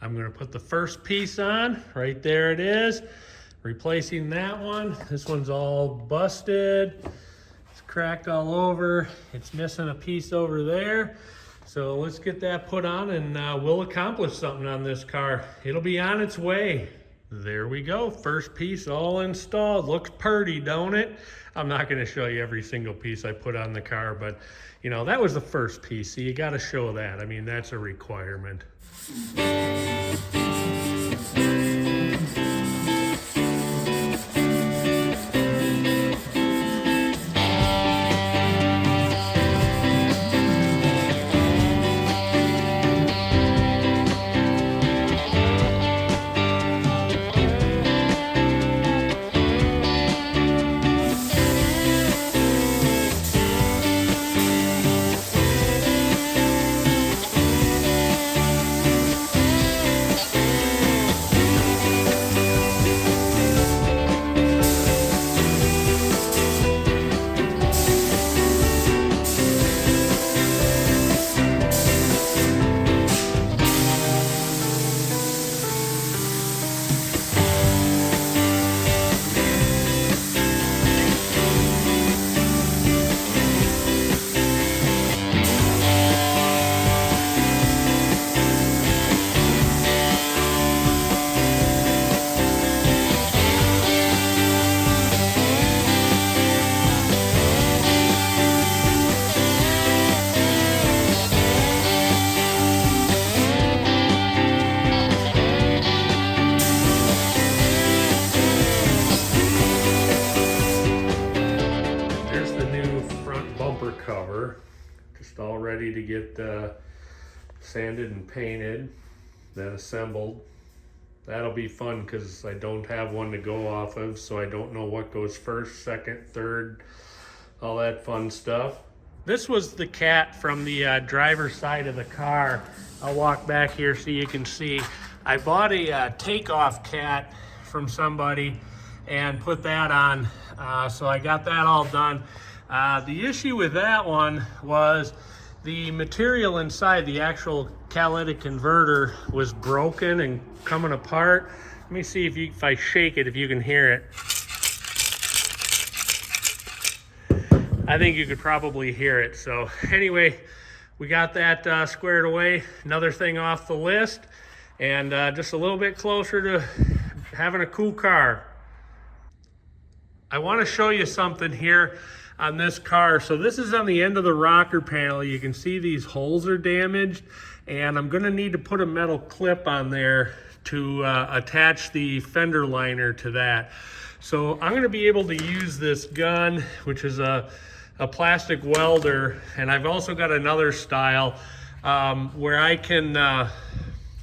S1: I'm gonna put the first piece on. Right there it is. Replacing that one. This one's all busted. It's cracked all over. It's missing a piece over there. So let's get that put on and we'll accomplish something on this car. It'll be on its way. There we go, first piece all installed. Looks pretty, don't it? I'm not gonna show you every single piece I put on the car, but you know, that was the first piece, so you gotta show that. I mean, that's a requirement. Cover, just all ready to get sanded and painted, then assembled. That'll be fun because I don't have one to go off of, so I don't know what goes first, second, third, all that fun stuff. This was the cat from the driver's side of the car. I'll walk back here so you can see. I bought a takeoff cat from somebody and put that on, so I got that all done. The issue with that one was the material inside, the actual catalytic converter, was broken and coming apart. Let me see if I shake it, if you can hear it. I think you could probably hear it. So anyway, we got that squared away. Another thing off the list, and just a little bit closer to having a cool car. I want to show you something here on this car. So this is on the end of the rocker panel. You can see these holes are damaged, and I'm gonna need to put a metal clip on there to attach the fender liner to that. So I'm gonna be able to use this gun, which is a plastic welder, and I've also got another style where I can,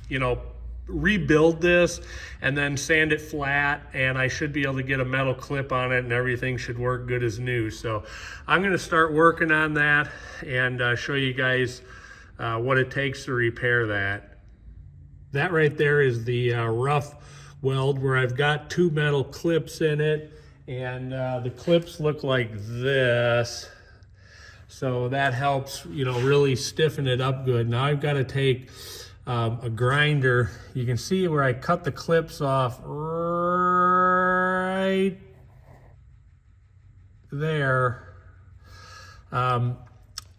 S1: you know, rebuild this and then sand it flat, and I should be able to get a metal clip on it and everything should work good as new. So I'm going to start working on that and show you guys what it takes to repair that. That right there is the rough weld where I've got two metal clips in it, and the clips look like this. So that helps, you know, really stiffen it up good. Now I've got to take a grinder. You can see where I cut the clips off right there.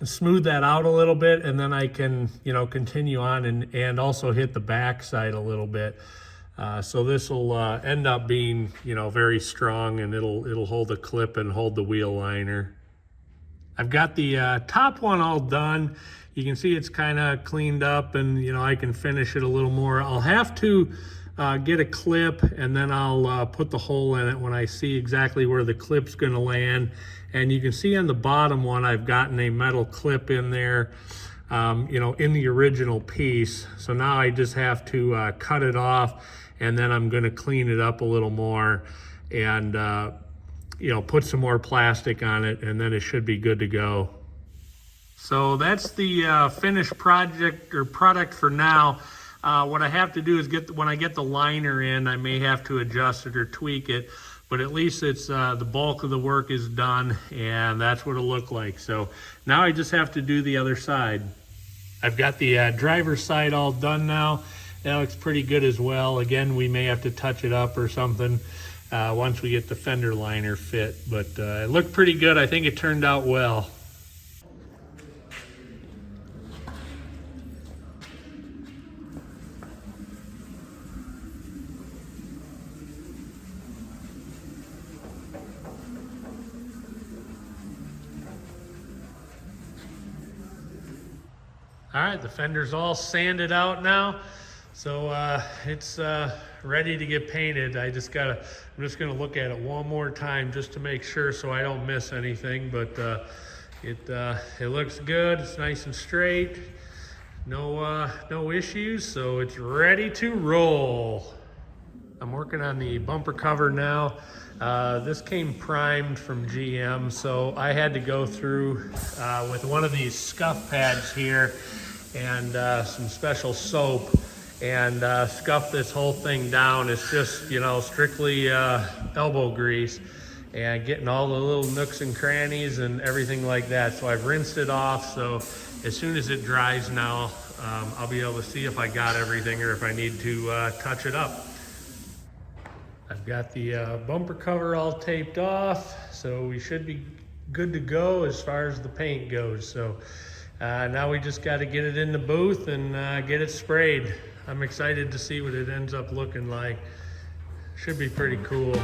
S1: Smooth that out a little bit, and then I can, you know, continue on and also hit the back side a little bit. So this will end up being, you know, very strong, and it'll hold the clip and hold the wheel liner. I've got the top one all done. You can see it's kind of cleaned up, and you know, I can finish it a little more. I'll have to get a clip, and then I'll put the hole in it when I see exactly where the clip's going to land. And you can see on the bottom one, I've gotten a metal clip in there, you know, in the original piece. So now I just have to cut it off, and then I'm going to clean it up a little more and you know, put some more plastic on it, and then it should be good to go. So that's the finished project or product for now. What I have to do is when I get the liner in, I may have to adjust it or tweak it, but at least it's the bulk of the work is done, and that's what it'll look like. So now I just have to do the other side. I've got the driver's side all done now. That looks pretty good as well. Again, we may have to touch it up or something. once we get the fender liner fit. But it looked pretty good. I think it turned out well. All right, the fender's all sanded out now, so it's ready to get painted. I'm just gonna look at it one more time just to make sure so I don't miss anything. But it looks good. It's nice and straight. No issues. So it's ready to roll. I'm working on the bumper cover now. This came primed from GM, so I had to go through with one of these scuff pads here and some special soap and scuff this whole thing down. It's just, you know, strictly elbow grease and getting all the little nooks and crannies and everything like that. So I've rinsed it off, so as soon as it dries now, I'll be able to see if I got everything or if I need to touch it up. I've got the bumper cover all taped off, so we should be good to go as far as the paint goes. So now we just got to get it in the booth and get it sprayed. I'm excited to see what it ends up looking like. Should be pretty cool.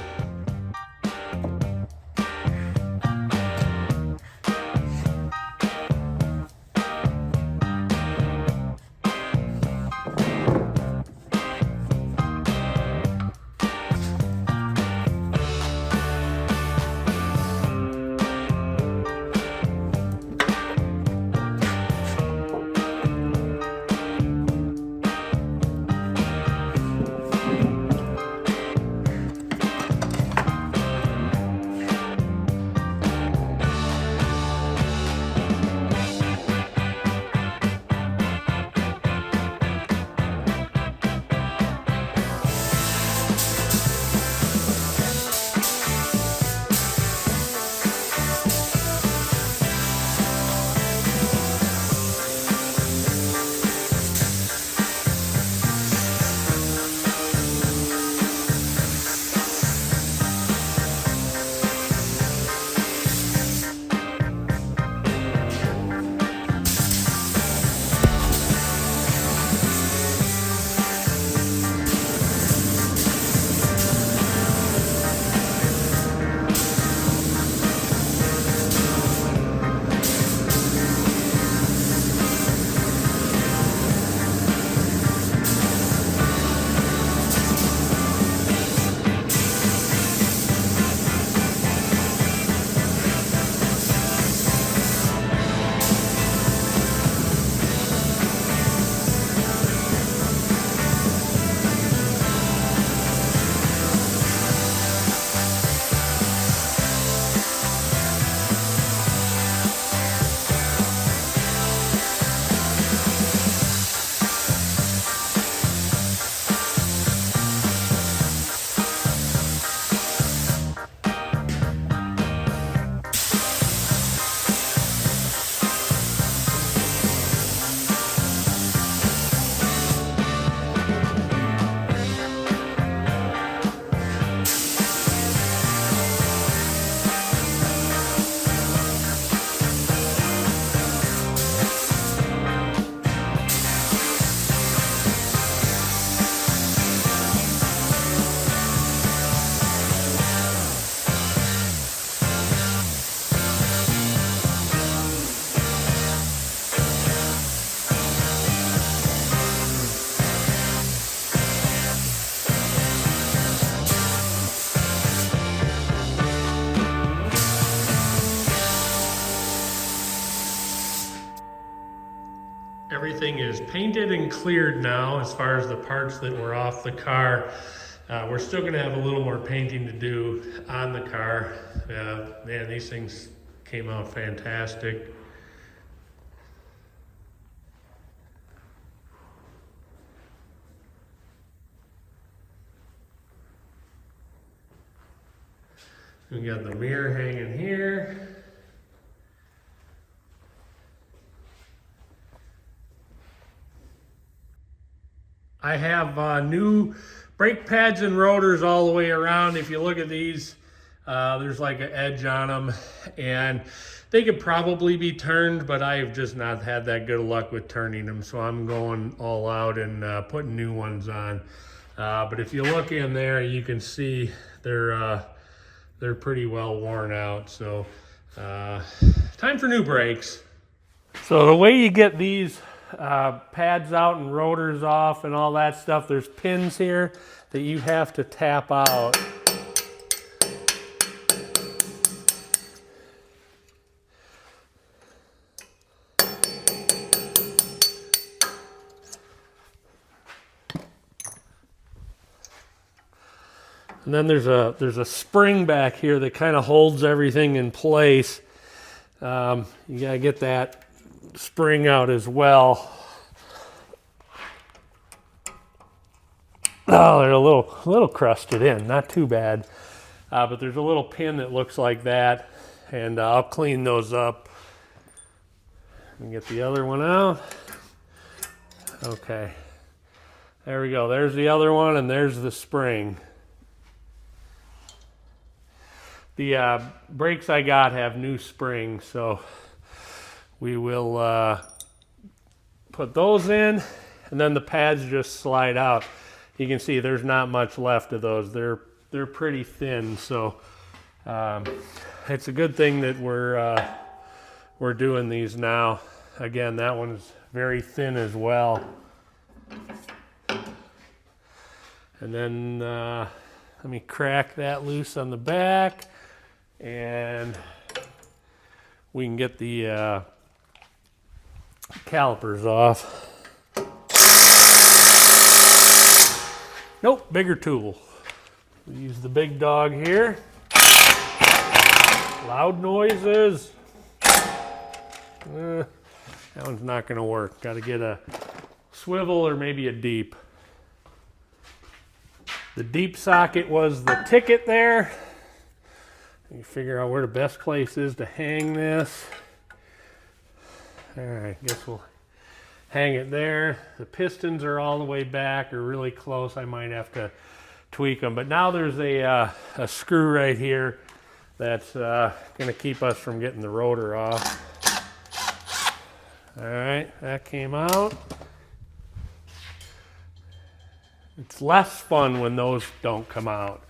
S1: Everything is painted and cleared now as far as the parts that were off the car. We're still going to have a little more painting to do on the car. Man, these things came out fantastic. We got the mirror hanging here. I have new Brake pads and rotors all the way around. If you look at these, there's like an edge on them, and they could probably be turned, but I've just not had that good luck with turning them, so I'm going all out and putting new ones on. But if you look in there, you can see they're pretty well worn out. So time for new brakes. So the way you get these pads out and rotors off and all that stuff, there's pins here that you have to tap out. And then there's a spring back here that kind of holds everything in place. You gotta get that spring out as well. Oh, they're a little crusted in, not too bad. But there's a little pin that looks like that, and I'll clean those up. And get the other one out. Okay, there we go. There's the other one, and there's the spring. The brakes I got have new springs, so we will put those in, and then the pads just slide out. You can see there's not much left of those. They're pretty thin, so it's a good thing that we're doing these now. Again, that one's very thin as well. And then let me crack that loose on the back, and we can get the calipers off. Nope, bigger tool. We use the big dog here. Loud noises. That one's not going to work. Got to get a swivel or maybe a deep. The deep socket was the ticket there. You figure out where the best place is to hang this. All right, guess we'll hang it there. The pistons are all the way back or really close. I might have to tweak them. But now there's a screw right here that's going to keep us from getting the rotor off. All right, that came out. It's less fun when those don't come out.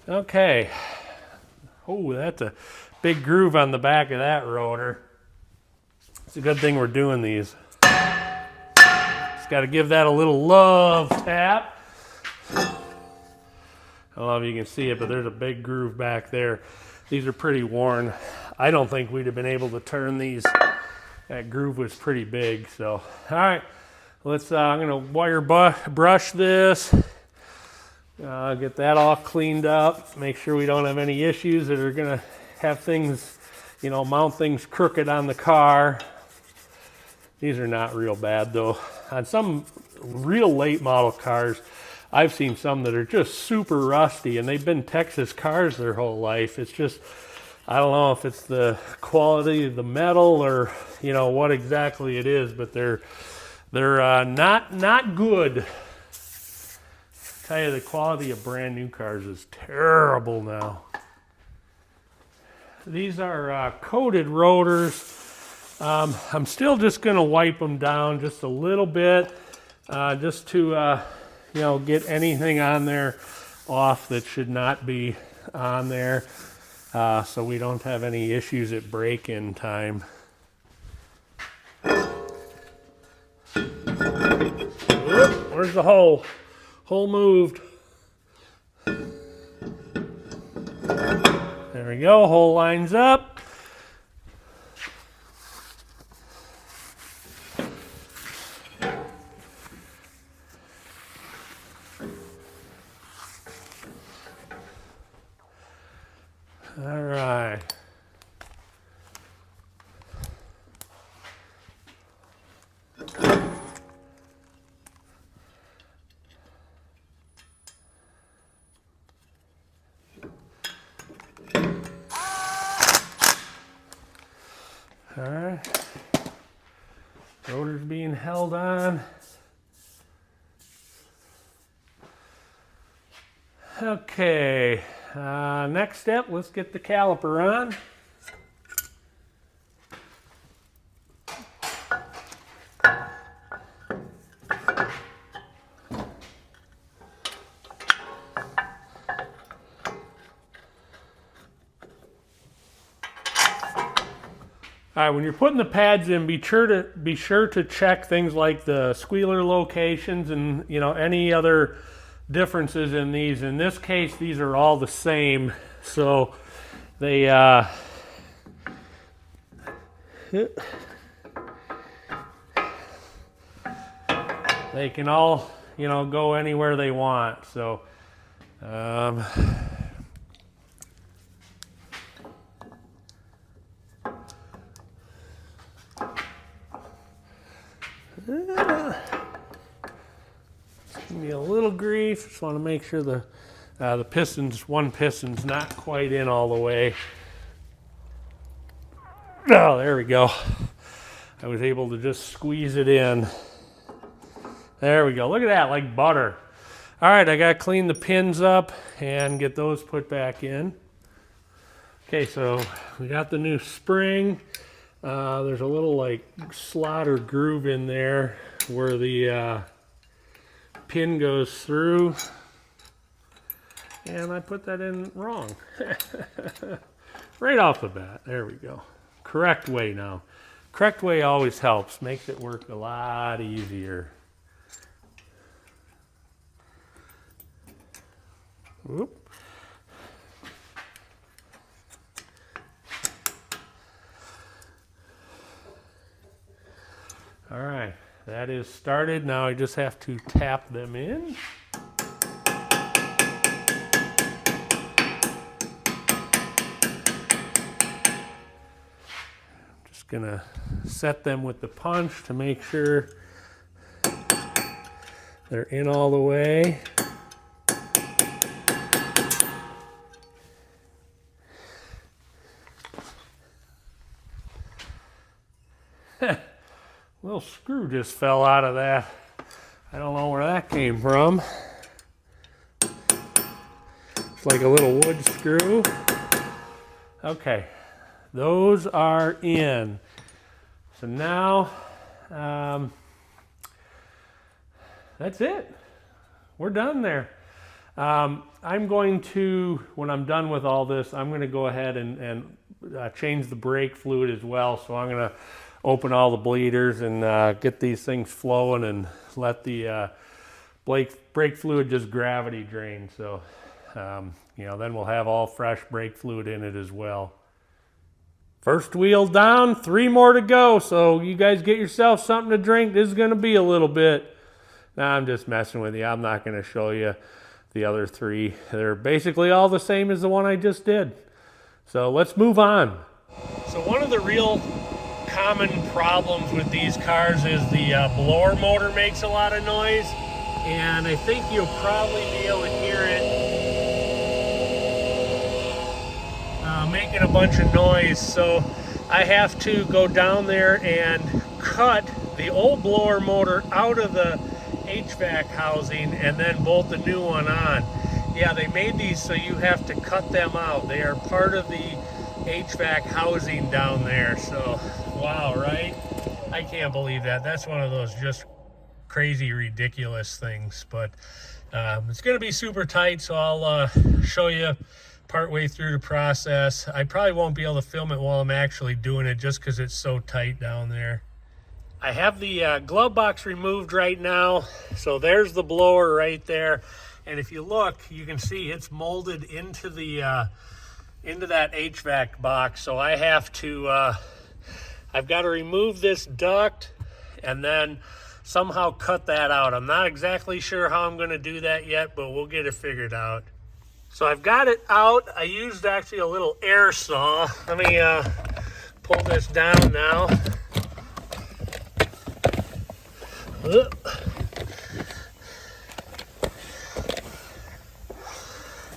S1: Okay. Oh, that's a big groove on the back of that rotor. It's a good thing we're doing these. Just got to give that a little love tap. I don't know if you can see it, but there's a big groove back there. These are pretty worn. I don't think we'd have been able to turn these. That groove was pretty big. So, all right, let's. I'm gonna wire brush this. Get that all cleaned up. Make sure we don't have any issues that are gonna have things, mount things crooked on the car. These are not real bad though. On some real late model cars, I've seen some that are just super rusty, and they've been Texas cars their whole life. It's just, I don't know if it's the quality of the metal or what exactly it is, but they're not good. I tell you, the quality of brand new cars is terrible now. These are coated rotors. I'm still just going to wipe them down just a little bit, just to get anything on there off that should not be on there, so we don't have any issues at break-in time. Where's the hole? Hole moved. There we go, hole lines up. All right. All right. Rotor's being held on. Okay, next step, let's get the caliper on. All right, when you're putting the pads in, be sure to check things like the squealer locations and any other differences in these. In this case, these are all the same, so they they can all go anywhere they want. So give me a little grief. Just want to make sure the one piston's not quite in all the way. Oh, there we go. I was able to just squeeze it in. There we go. Look at that, like butter. All right, I got to clean the pins up and get those put back in. Okay, so we got the new spring. There's a little like slot or groove in there where the pin goes through, and I put that in wrong. Right off the bat. There we go. Correct way now. Correct way always helps. Makes it work a lot easier. Whoop. All right, that is started. Now I just have to tap them in. Just gonna set them with the punch to make sure they're in all the way. Little screw just fell out of that. I don't know where that came from. It's like a little wood screw. Okay, those are in. So now, that's it. We're done there. I'm going to, when I'm done with all this, I'm going to go ahead and change the brake fluid as well. So I'm going to open all the bleeders and get these things flowing and let the brake fluid just gravity drain. So, then we'll have all fresh brake fluid in it as well. First wheel down, 3 more to go. So you guys get yourself something to drink. This is going to be a little bit. Nah, I'm just messing with you. I'm not going to show you the other 3. They're basically all the same as the one I just did. So let's move on. So one of the real common problems with these cars is the blower motor makes a lot of noise, and I think you'll probably be able to hear it making a bunch of noise. So I have to go down there and cut the old blower motor out of the HVAC housing and then bolt the new one on. Yeah, they made these so you have to cut them out. They are part of the HVAC housing down there. So wow, right? I can't believe that. That's one of those just crazy, ridiculous things. But it's going to be super tight, so I'll show you partway through the process. I probably won't be able to film it while I'm actually doing it just because it's so tight down there. I have the glove box removed right now. So there's the blower right there. And if you look, you can see it's molded into the into that HVAC box. So I have to I've got to remove this duct and then somehow cut that out. I'm not exactly sure how I'm going to do that yet, but we'll get it figured out. So I've got it out. I used actually a little air saw. Let me pull this down now.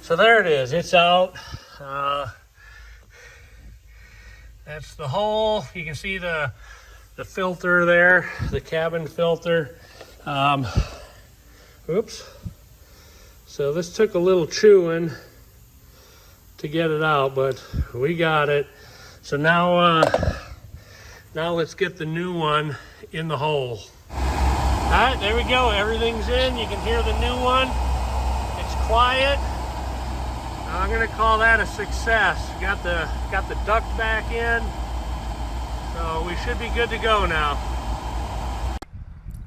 S1: So there it is. It's out. That's the hole. You can see the filter there, the cabin filter. Oops. So this took a little chewing to get it out, but we got it. So now let's get the new one in the hole. All right, there we go. Everything's in. You can hear the new one. It's quiet. I'm gonna call that a success. Got the duct back in, so we should be good to go now.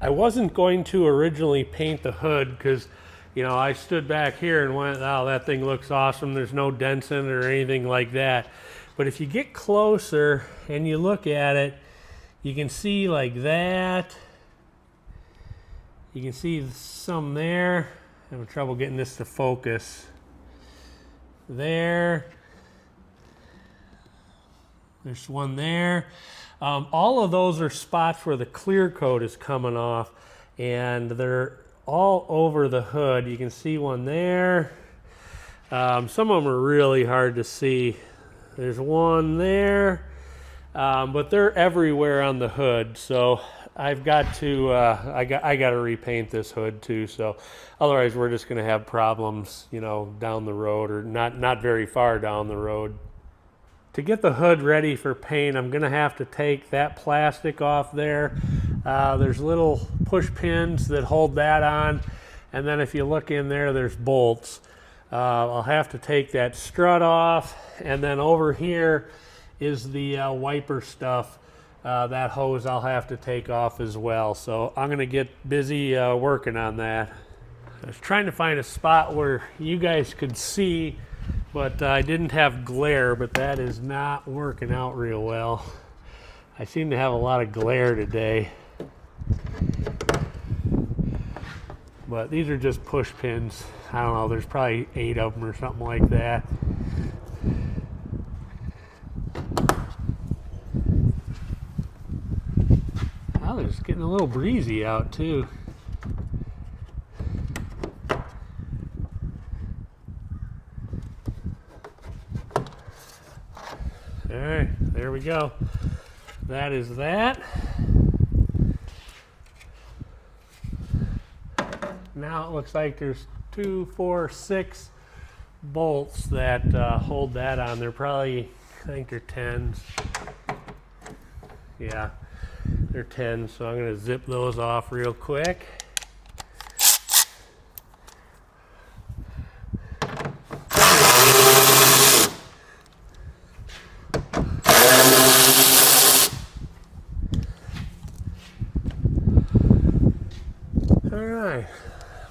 S1: I wasn't going to originally paint the hood because, you know, I stood back here and went, oh, that thing looks awesome. There's no dents in it or anything like that. But if you get closer and you look at it, you can see like that. You can see some there. I'm having trouble getting this to focus. There. There's one there. All of those are spots where the clear coat is coming off, and they're all over the hood. You can see one there. Some of them are really hard to see. There's one there, but they're everywhere on the hood. So I've got to, I got to repaint this hood too. So otherwise we're just going to have problems, you know, down the road, or not very far down the road. To get the hood ready for paint, I'm going to have to take that plastic off there. There's little push pins that hold that on, and then if you look in there, there's bolts. I'll have to take that strut off, and then over here is the wiper stuff. That hose I'll have to take off as well. So I'm going to get busy working on that. I was trying to find a spot where you guys could see, but I didn't have glare, but that is not working out real well. I seem to have a lot of glare today. But these are just push pins. I don't know, there's probably 8 of them or something like that. Oh, it's getting a little breezy out too. All right, there we go. That is that. Now it looks like there's 2, 4, 6 bolts that hold that on. They're probably, I think they're 10s. Yeah, they're 10s, so I'm going to zip those off real quick.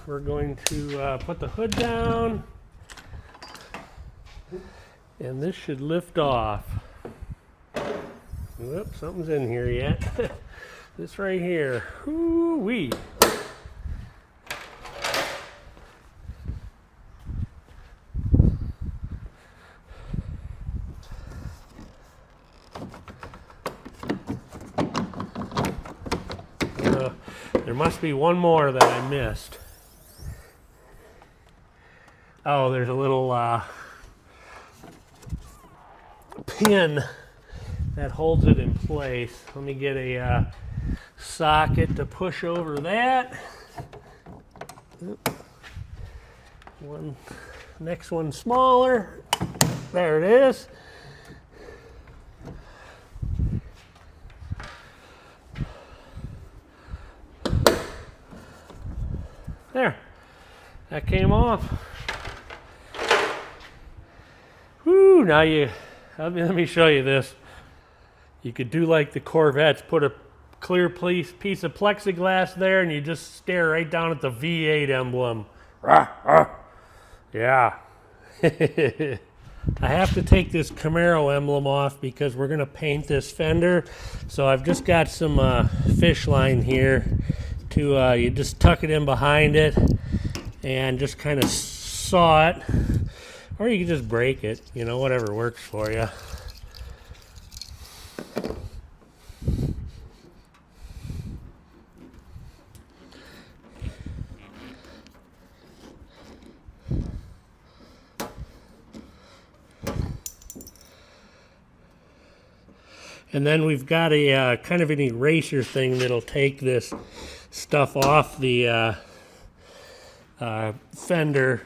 S1: We're going to put the hood down, and this should lift off. Whoops, something's in here yet. This right here. Woo-wee. There must be one more that I missed. Oh, there's a little pin that holds it in place. Let me get a socket to push over that. Next one smaller. There it is. There. That came off. Whoo, now let me show you this. You could do like the Corvettes, put a clear piece of plexiglass there, and you just stare right down at the V8 emblem. Rah, rah. Yeah. I have to take this Camaro emblem off because we're going to paint this fender. So I've just got some fish line here to, you just tuck it in behind it and just kind of saw it. Or you can just break it, you know, whatever works for you. And then we've got a kind of an eraser thing that'll take this stuff off the fender.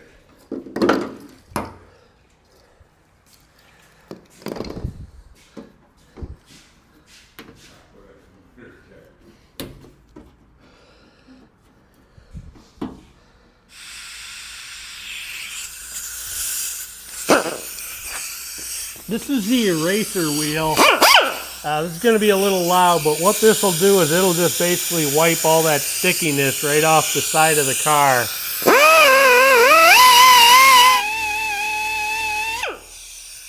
S1: This is the eraser wheel. This is going to be a little loud, but what this will do is it'll just basically wipe all that stickiness right off the side of the car.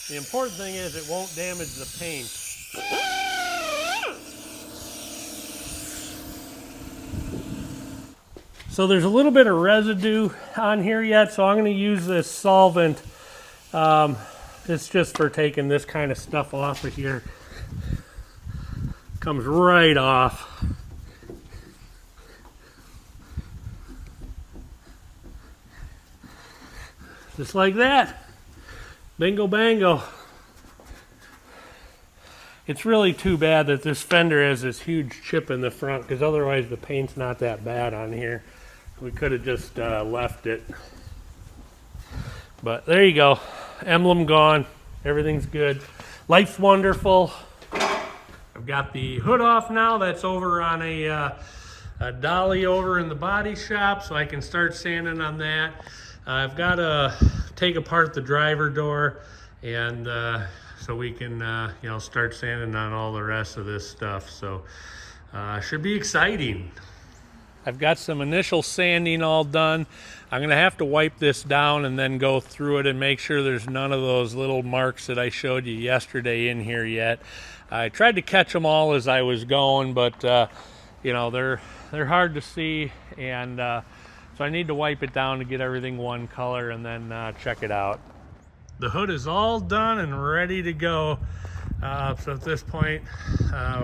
S1: The important thing is it won't damage the paint. So there's a little bit of residue on here yet, so I'm going to use this solvent. It's just for taking this kind of stuff off of here. Comes right off. Just like that. Bingo bango. It's really too bad that this fender has this huge chip in the front, because otherwise the paint's not that bad on here. We could have just left it. But there you go. Emblem gone. Everything's good. Life's wonderful. I've got the hood off now. That's over on a dolly over in the body shop, so I can start sanding on that. I've got to take apart the driver door, and so we can you know, start sanding on all the rest of this stuff. So should be exciting. I've got some initial sanding all done. I'm gonna have to wipe this down and then go through it and make sure there's none of those little marks that I showed you yesterday in here yet. I tried to catch them all as I was going, but you know, they're hard to see, and so I need to wipe it down to get everything one color and then check it out. The hood is all done and ready to go. So at this point,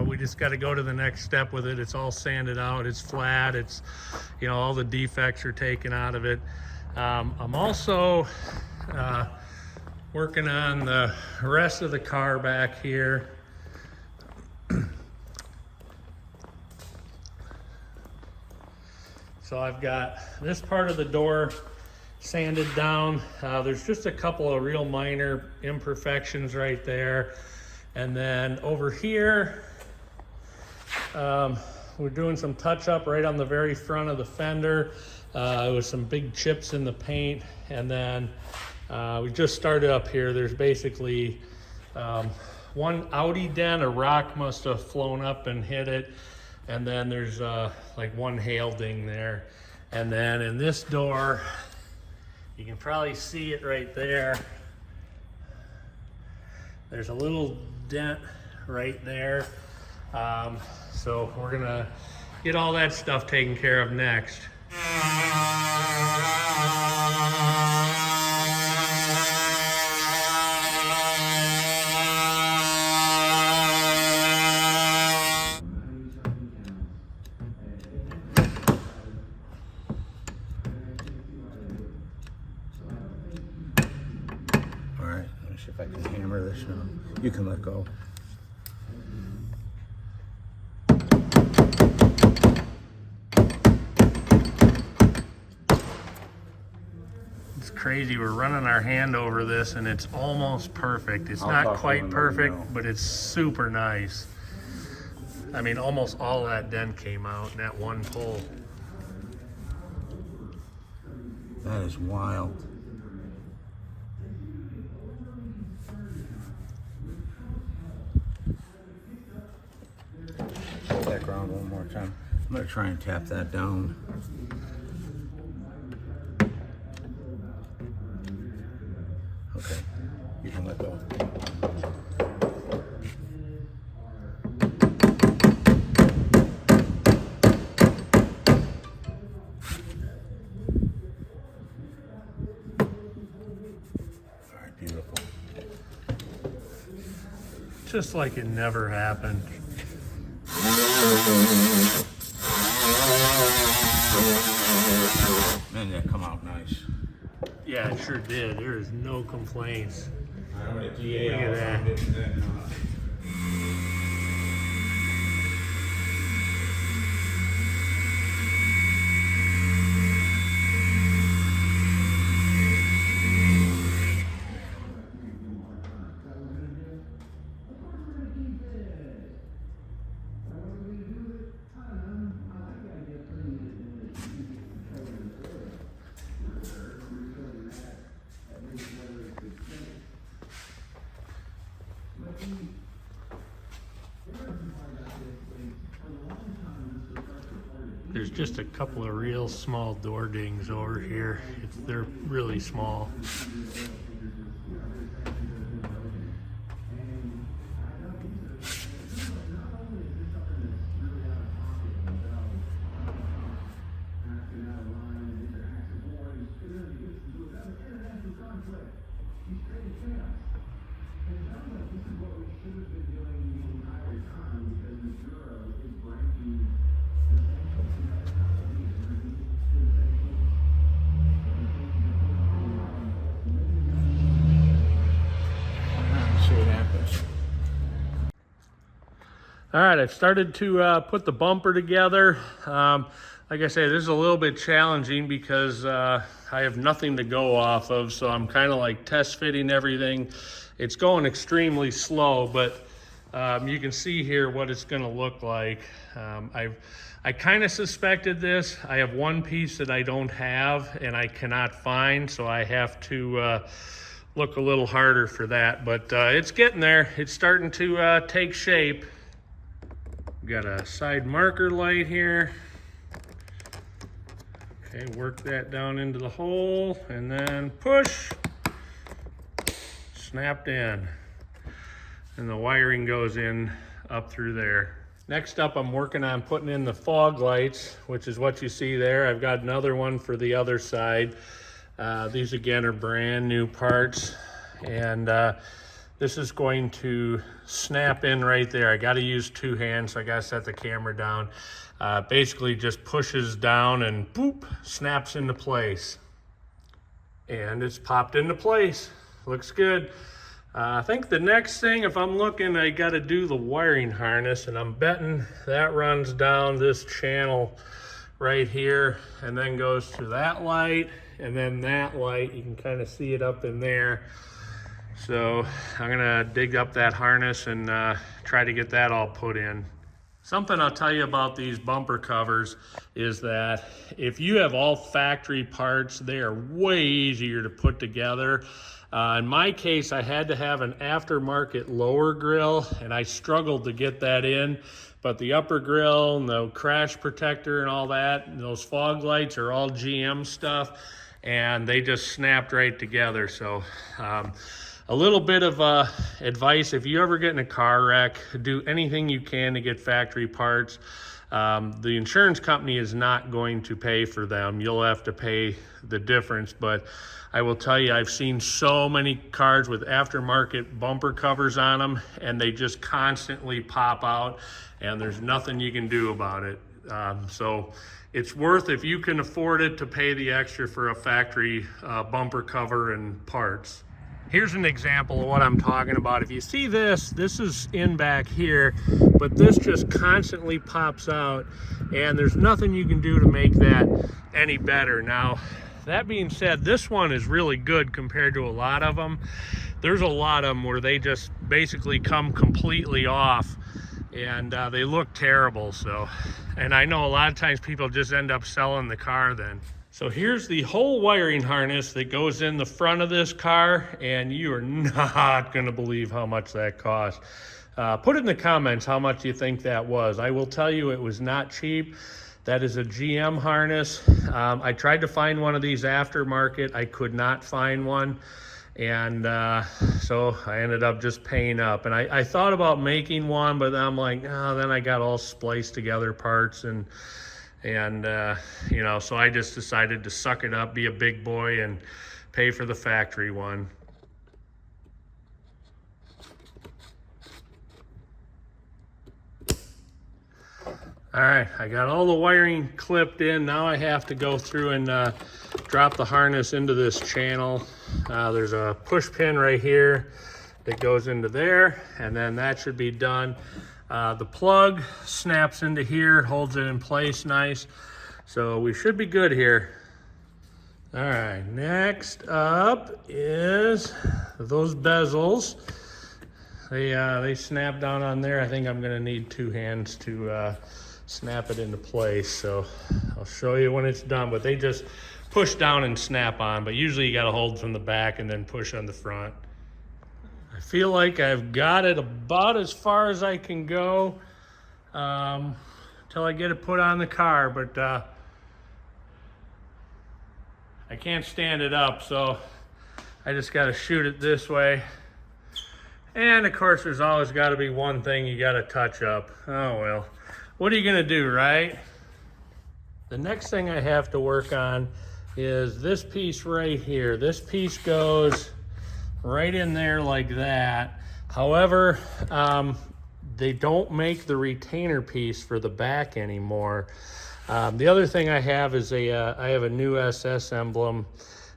S1: we just got to go to the next step with it. It's all sanded out. It's flat. It's, you know, all the defects are taken out of it. I'm also working on the rest of the car back here. So I've got this part of the door sanded down. There's just a couple of real minor imperfections right there. And then over here, we're doing some touch up right on the very front of the fender with some big chips in the paint. And then we just started up here. There's basically one Audi dent. A rock must have flown up and hit it. And then there's like one hail ding there. And then in this door, you can probably see it right there. There's a little dent right there. So we're gonna get all that stuff taken care of next.
S2: All right, let me see if I can hammer this now. You can let go.
S1: It's crazy. We're running our hand over this and it's almost perfect. It's not quite perfect, but it's super nice. I mean, almost all that dent came out in that one pull.
S2: That is wild. Hold that ground one more time. I'm gonna try and tap that down. Okay, you can let go. All right, beautiful.
S1: Just like it never happened.
S2: Man, that come out nice.
S1: Yeah, it sure did. There is no complaints. Look at that. There's just a couple of real small door dings over here. They're really small. All right, I've started to put the bumper together. Like I say, this is a little bit challenging because I have nothing to go off of, so I'm kind of like test fitting everything. It's going extremely slow, but you can see here what it's going to look like. I kind of suspected this. I have one piece that I don't have and I cannot find, so I have to look a little harder for that, but it's getting there. It's starting to take shape. Got a side marker light here. Okay, work that down into the hole and then push. Snapped in. And the wiring goes in up through there. Next up, I'm working on putting in the fog lights, which is what you see there. I've got another one for the other side. These again are brand new parts. And this is going to snap in right there. I got to use two hands, so I got to set the camera down. Basically just pushes down and boop, snaps into place. And it's popped into place. Looks good. I think the next thing, if I'm looking, I got to do the wiring harness, and I'm betting that runs down this channel right here and then goes to that light and then that light. You can kind of see it up in there. So I'm gonna dig up that harness and try to get that all put in. Something I'll tell you about these bumper covers is that if you have all factory parts, they are way easier to put together. In my case, I had to have an aftermarket lower grille, and I struggled to get that in. But the upper grille and the crash protector and all that, and those fog lights are all GM stuff, and they just snapped right together. So a little bit of advice: if you ever get in a car wreck, do anything you can to get factory parts. The insurance company is not going to pay for them. You'll have to pay the difference, but I will tell you, I've seen so many cars with aftermarket bumper covers on them, and they just constantly pop out, and there's nothing you can do about it. So it's worth, if you can afford it, to pay the extra for a factory bumper cover and parts. Here's an example of what I'm talking about. If you see this is in back here, but this just constantly pops out, and there's nothing you can do to make that any better. Now, that being said, this one is really good compared to a lot of them. There's a lot of them where they just basically come completely off, and they look terrible. So, and I know a lot of times people just end up selling the car then. So here's the whole wiring harness that goes in the front of this car, and you are not going to believe how much that cost. Put in the comments how much you think that was. I will tell you it was not cheap. That is a GM harness. I tried to find one of these aftermarket. I could not find one. And so I ended up just paying up. And I thought about making one, but I'm like, oh, then I got all spliced together parts and you know, so I just decided to suck it up, be a big boy, and pay for the factory one. All right, I got all the wiring clipped in. Now I have to go through and drop the harness into this channel. There's a push pin right here that goes into there, and then that should be done. The plug snaps into here, holds it in place nice. So we should be good here. All right, next up is those bezels. They snap down on there. I think I'm gonna need two hands to snap it into place. So I'll show you when it's done, but they just push down and snap on, but usually you gotta hold from the back and then push on the front. I feel like I've got it about as far as I can go. till I get it put on the car, but I can't stand it up, so I just got to shoot it this way. And of course, there's always got to be one thing you got to touch up. Oh well, what are you gonna do, right? The next thing I have to work on is this piece right here. This piece goes right in there like that. However, they don't make the retainer piece for the back anymore. The other thing I have is I have a new SS emblem.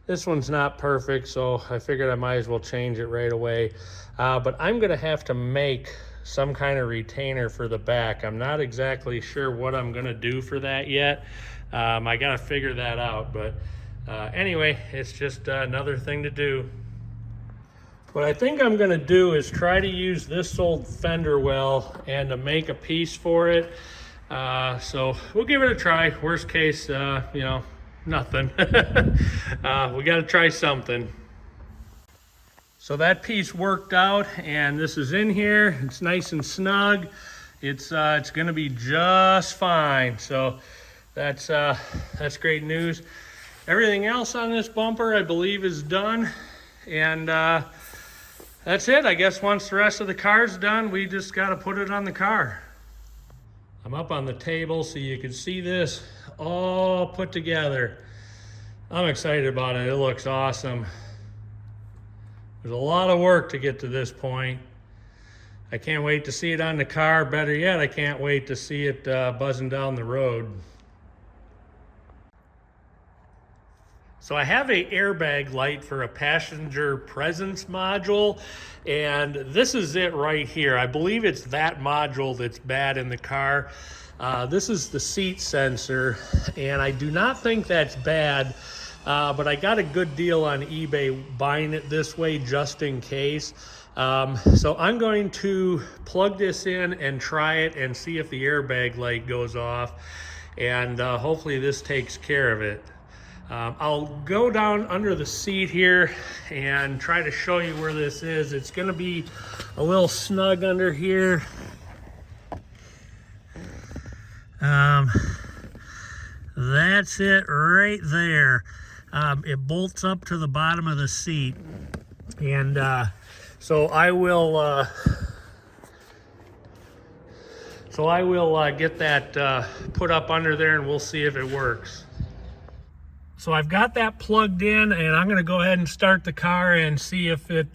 S1: This one's not perfect, so I figured I might as well change it right away. But I'm gonna have to make some kind of retainer for the back. I'm not exactly sure what I'm gonna do for that yet. I gotta figure that out, but anyway, it's just another thing to do. What I think I'm gonna do is try to use this old fender well and to make a piece for it. So we'll give it a try. Worst case, you know, nothing. We gotta try something. So that piece worked out, and this is in here. It's nice and snug. It's gonna be just fine. So that's great news. Everything else on this bumper, I believe, is done, and that's it. I guess once the rest of the car's done, we just gotta put it on the car. I'm up on the table so you can see this all put together. I'm excited about it. It looks awesome. There's a lot of work to get to this point. I can't wait to see it on the car. Better yet, I can't wait to see it buzzing down the road. So I have a airbag light for a passenger presence module, and this is it right here. I believe it's that module that's bad in the car. This is the seat sensor, and I do not think that's bad, but I got a good deal on eBay buying it this way just in case. So I'm going to plug this in and try it and see if the airbag light goes off, and hopefully this takes care of it. I'll go down under the seat here and try to show you where this is. It's going to be a little snug under here. That's it right there. It bolts up to the bottom of the seat, and so I will get that put up under there, and we'll see if it works. So I've got that plugged in, and I'm going to go ahead and start the car and see if it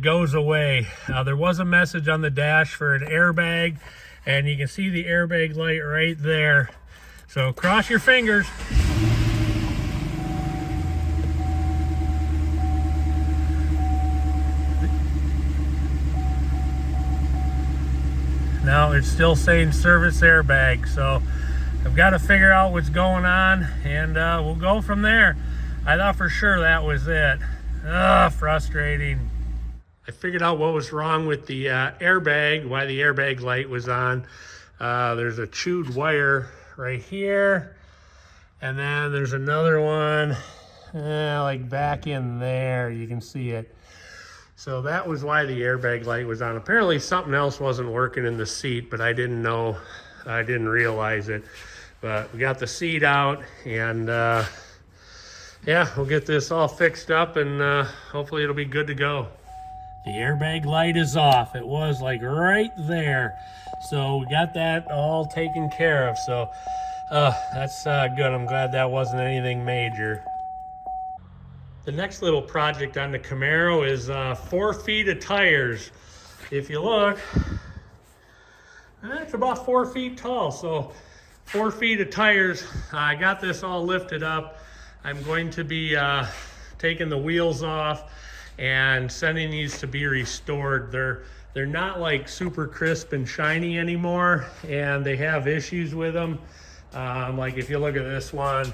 S1: goes away. There was a message on the dash for an airbag, and you can see the airbag light right there. So cross your fingers. No, it's still saying service airbag, so I've got to figure out what's going on, and we'll go from there. I thought for sure that was it. Frustrating. I figured out what was wrong with the airbag, why the airbag light was on. There's a chewed wire right here, and then there's another one like back in there. You can see it. So that was why the airbag light was on. Apparently something else wasn't working in the seat, but I didn't know. I didn't realize it. But we got the seat out, and yeah, we'll get this all fixed up, and hopefully it'll be good to go. The airbag light is off. It was like right there. So we got that all taken care of. So that's good. I'm glad that wasn't anything major. The next little project on the Camaro is 4 feet of tires. If you look, it's about 4 feet tall. So 4 feet of tires. I got this all lifted up. I'm going to be taking the wheels off and sending these to be restored. They're not like super crisp and shiny anymore, and they have issues with them. Like if you look at this one,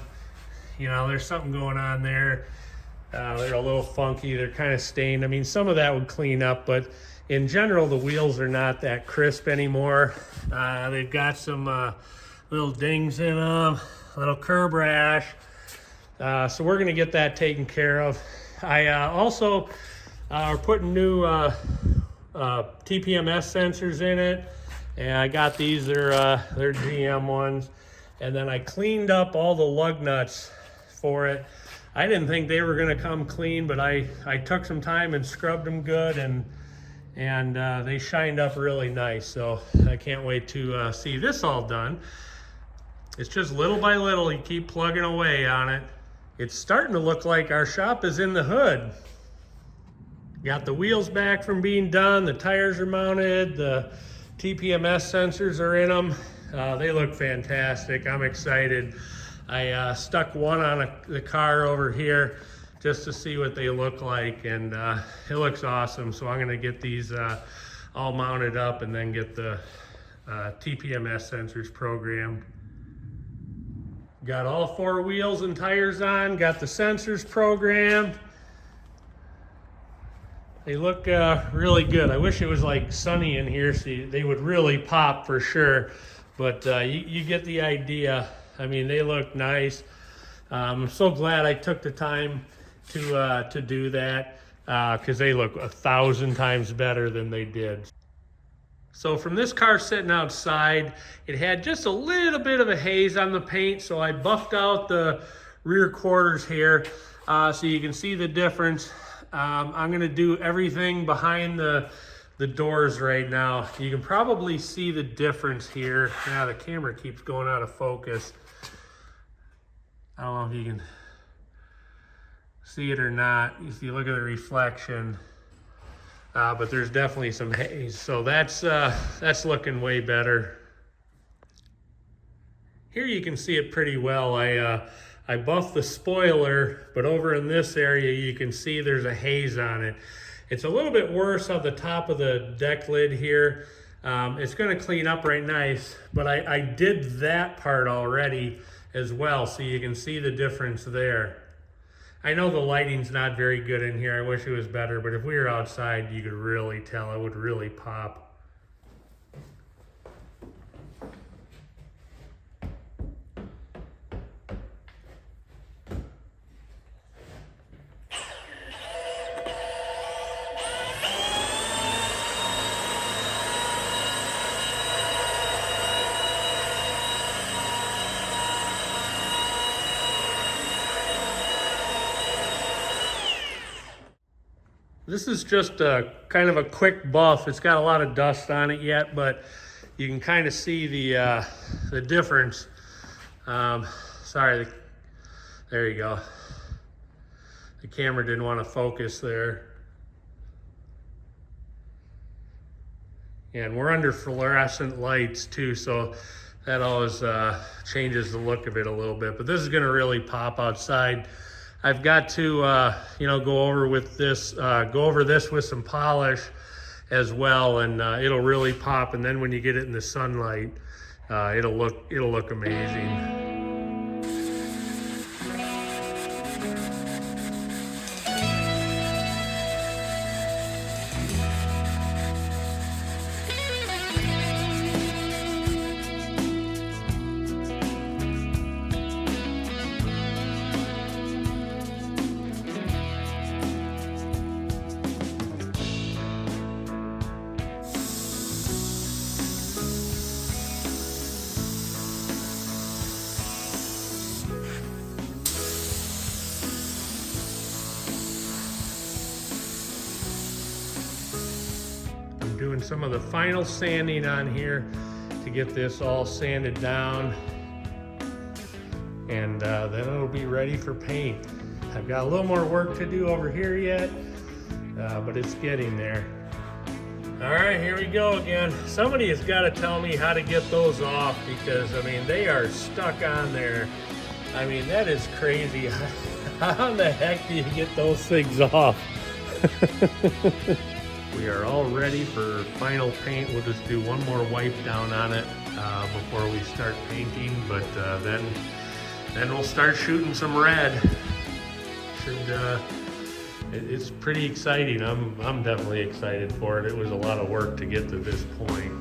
S1: you know, there's something going on there. They're a little funky. They're kind of stained. I mean, some of that would clean up, but in general, the wheels are not that crisp anymore. They've got some little dings in them, a little curb rash. So we're gonna get that taken care of. I also are putting new TPMS sensors in it, And I got these, they're GM ones. And then I cleaned up all the lug nuts for it. I didn't think they were gonna come clean, but I took some time and scrubbed them good, and they shined up really nice. So I can't wait to see this all done. It's just little by little, you keep plugging away on it. It's starting to look like our shop is in the hood. Got the wheels back from being done, the tires are mounted, the TPMS sensors are in them. They look fantastic. I'm excited. I stuck one on the car over here just to see what they look like, and it looks awesome. So I'm gonna get these all mounted up and then get the TPMS sensors programmed. Got all 4 wheels and tires on, got the sensors programmed. They look really good. I wish it was like sunny in here so they would really pop for sure, but you get the idea. I mean, they look nice. I'm so glad I took the time to do that, because they look 1,000 times better than they did. So from this car sitting outside, it had just a little bit of a haze on the paint, so I buffed out the rear quarters here so you can see the difference. I'm gonna do everything behind the doors right now. You can probably see the difference here. Now the camera keeps going out of focus. I don't know if you can see it or not if you look at the reflection. But there's definitely some haze, so that's looking way better. Here you can see it pretty well. I buffed the spoiler, but over in this area you can see there's a haze on it. It's a little bit worse on the top of the deck lid here. It's going to clean up right nice, but I did that part already as well, so you can see the difference there. I know the lighting's not very good in here. I wish it was better, but if we were outside, you could really tell. It would really pop. This is just a kind of a quick buff. It's got a lot of dust on it yet, but you can kind of see the difference. Sorry, there you go. The camera didn't want to focus there. And we're under fluorescent lights too, so that always changes the look of it a little bit. But this is gonna really pop outside. I've got to, go over this with some polish as well, and it'll really pop. And then when you get it in the sunlight, it'll look amazing. Doing some of the final sanding on here to get this all sanded down, and then it'll be ready for paint. I've got a little more work to do over here yet, but it's getting there. All right, here we go again. Somebody has got to tell me how to get those off, because I mean they are stuck on there. I mean, that is crazy. How in the heck do you get those things off? We are all ready for final paint. We'll just do one more wipe down on it before we start painting, but then we'll start shooting some red. It's pretty exciting. I'm definitely excited for it. It was a lot of work to get to this point.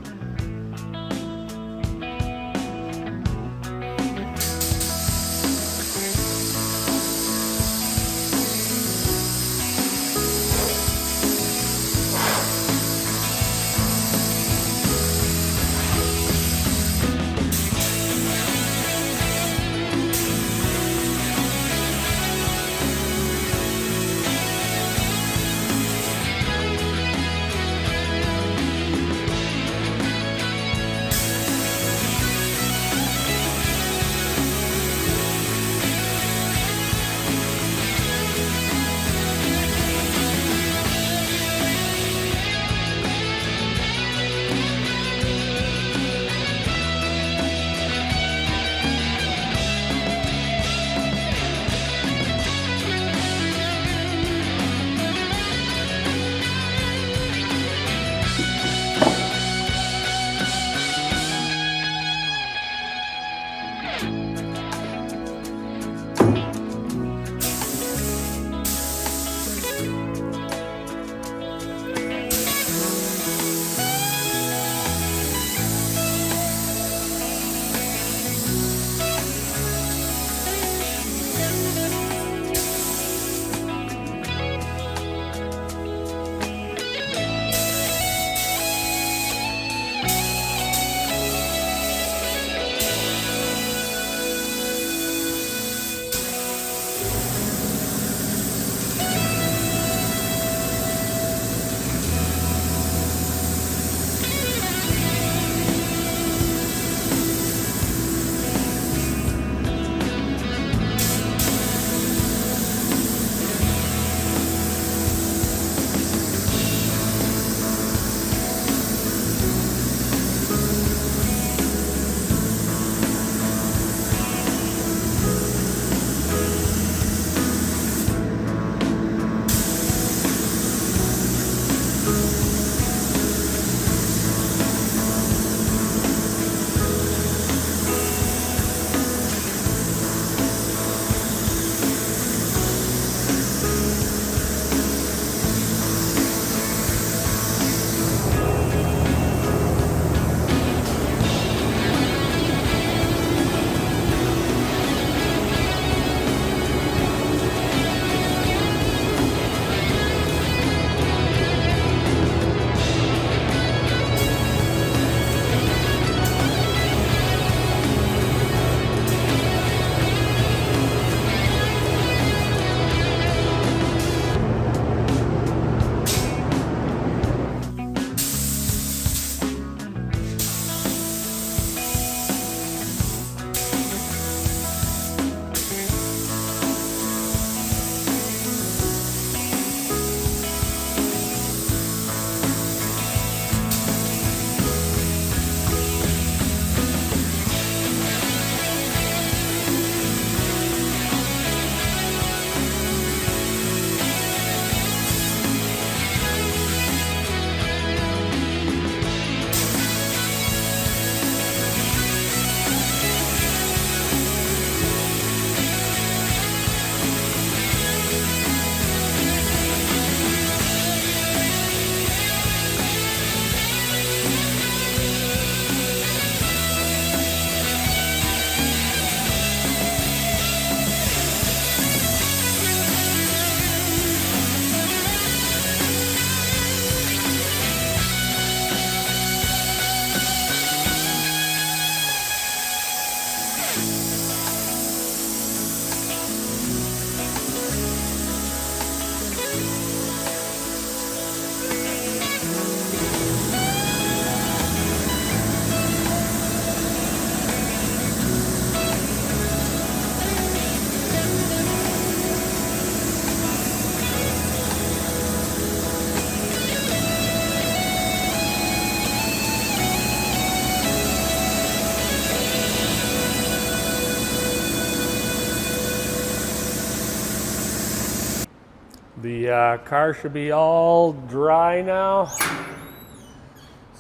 S1: The car should be all dry now.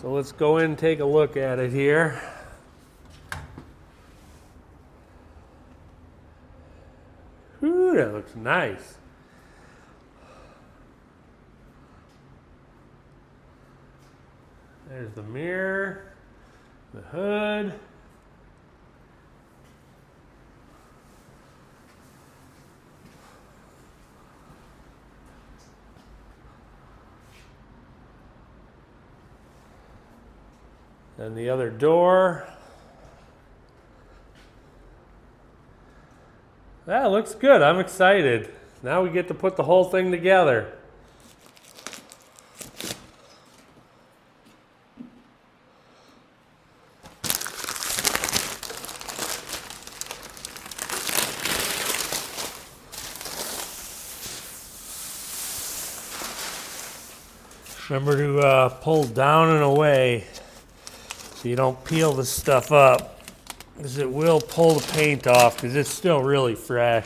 S1: So let's go in and take a look at it here. Whew, that looks nice. There's the mirror, the hood. And the other door. That looks good. I'm excited. Now we get to put the whole thing together. Remember to pull down and away so you don't peel this stuff up, because it will pull the paint off because it's still really fresh.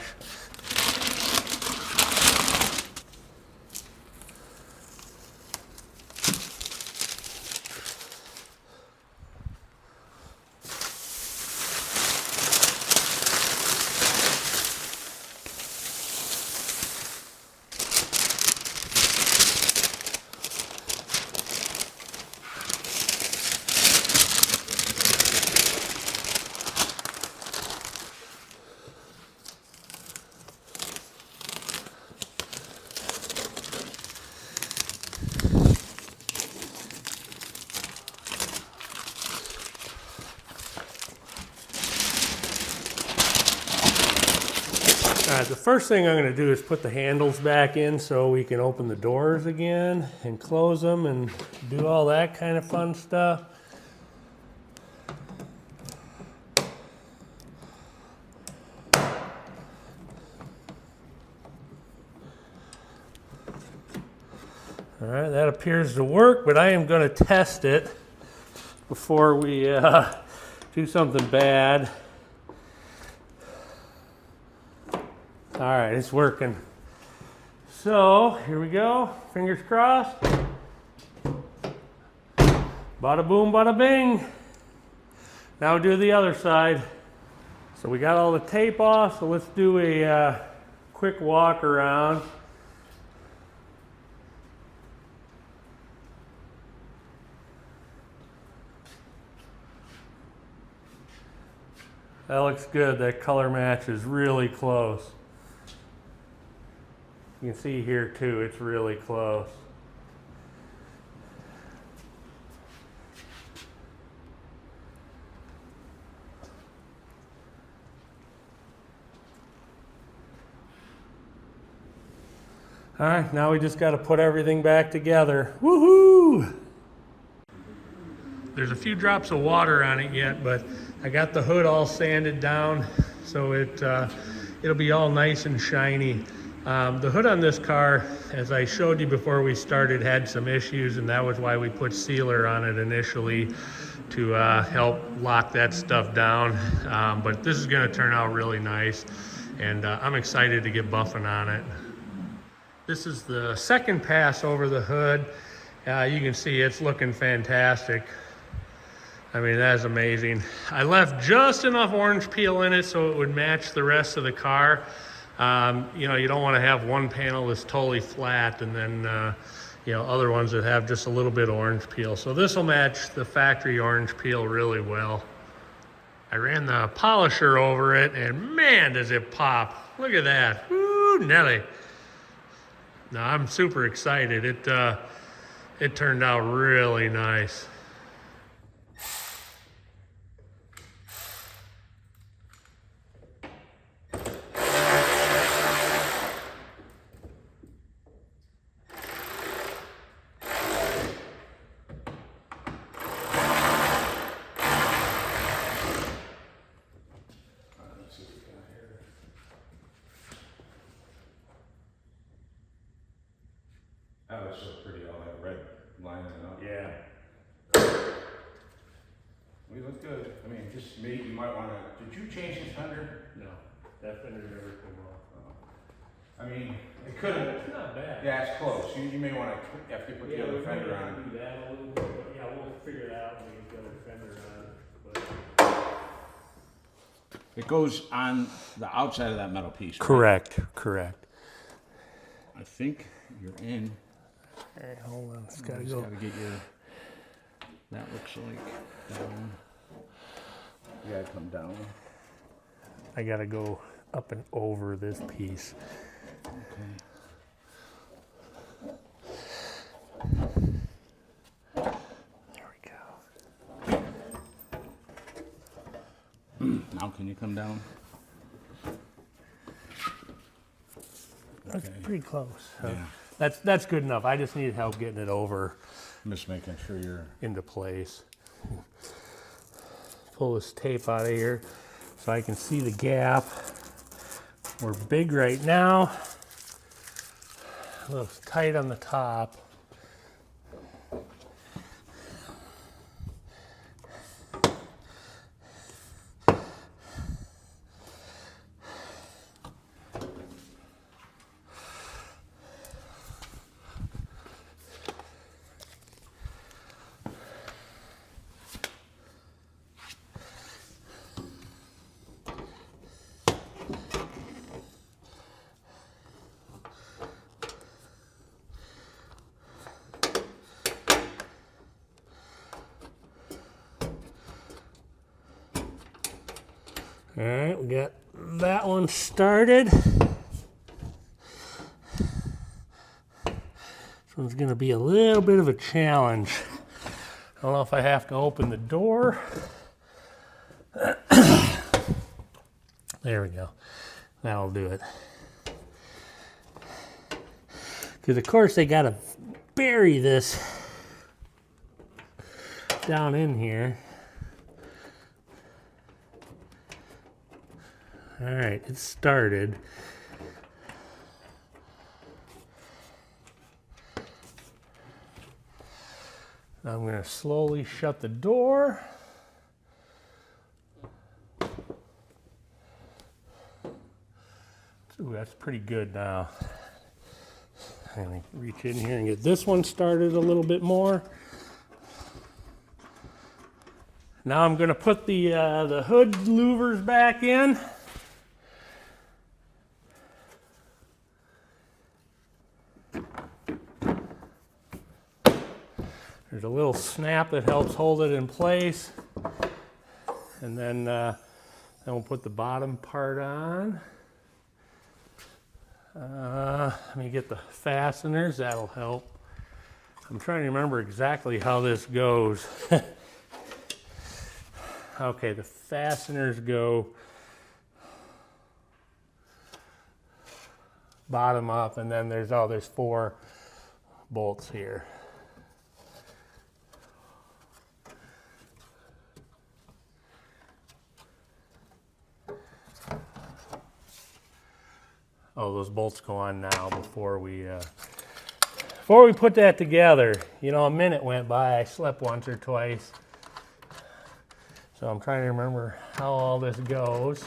S1: The first thing I'm going to do is put the handles back in so we can open the doors again and close them and do all that kind of fun stuff. All right, that appears to work, but I am going to test it before we do something bad. All right, it's working. So here we go, fingers crossed. Bada boom, bada bing. Now do the other side. So we got all the tape off, so let's do a quick walk around. That looks good. That color match is really close. You can see here too, it's really close. All right, now we just got to put everything back together. Woohoo! There's a few drops of water on it yet, but I got the hood all sanded down, so it'll be all nice and shiny. The hood on this car, as I showed you before we started, had some issues, and that was why we put sealer on it initially to help lock that stuff down. But this is going to turn out really nice, and I'm excited to get buffing on it. This is the second pass over the hood. You can see it's looking fantastic. I mean, that's amazing. I left just enough orange peel in it so it would match the rest of the car. You know, you don't want to have one panel that's totally flat and then, you know, other ones that have just a little bit of orange peel. So this will match the factory orange peel really well. I ran the polisher over it and man, does it pop. Look at that. Woo, Nelly. No, I'm super excited. It turned out really nice.
S2: That looks so pretty, all that red lining up.
S1: Yeah.
S2: We look good. I mean, just maybe you might want to. Did you change the fender?
S1: No, that fender never came off.
S2: I mean, it could have.
S1: It's not bad.
S2: Yeah, it's close. You may want to have to put the other fender on.
S1: Do that a little bit, but yeah, we'll figure it out when we get the other fender on. But
S2: It goes on the outside of that metal piece. Right?
S1: correct.
S2: I think you're in.
S1: All right, hold on. It's
S2: Gotta get your. That looks like down. You gotta come down.
S1: I gotta go up and over this piece.
S2: Okay.
S1: There we go.
S2: Now can you come down?
S1: That's pretty close.
S2: Yeah.
S1: That's good enough. I just need help getting it over
S2: I'm just making sure you're.
S1: into place. Pull this tape out of here so I can see the gap. We're big right now. A little tight on the top. All right, we got that one started. This one's gonna be a little bit of a challenge. I don't know if I have to open the door. There we go. That'll do it. Because of course they gotta bury this down in here. All right, it started. Now I'm going to slowly shut the door. Ooh, that's pretty good now. I'm going to reach in here and get this one started a little bit more. Now I'm going to put the hood louvers back in. There's a little snap that helps hold it in place. And then we'll put the bottom part on. Let me get the fasteners, that'll help. I'm trying to remember exactly how this goes. Okay, the fasteners go bottom up, and then there's 4 bolts here. Oh, those bolts go on now before we put that together. You know, a minute went by, I slept once or twice. So I'm trying to remember how all this goes.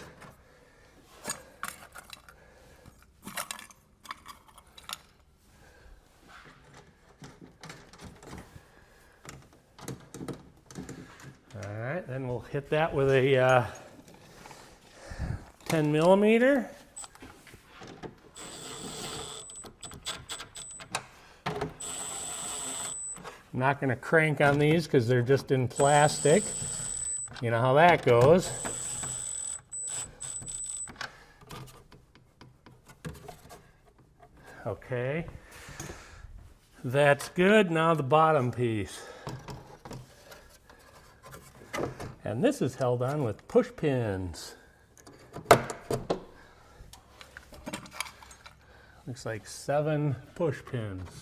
S1: All right, then we'll hit that with a 10 millimeter. I'm not going to crank on these because they're just in plastic. You know how that goes. Okay. That's good. Now the bottom piece. And this is held on with push pins. Looks like 7 push pins.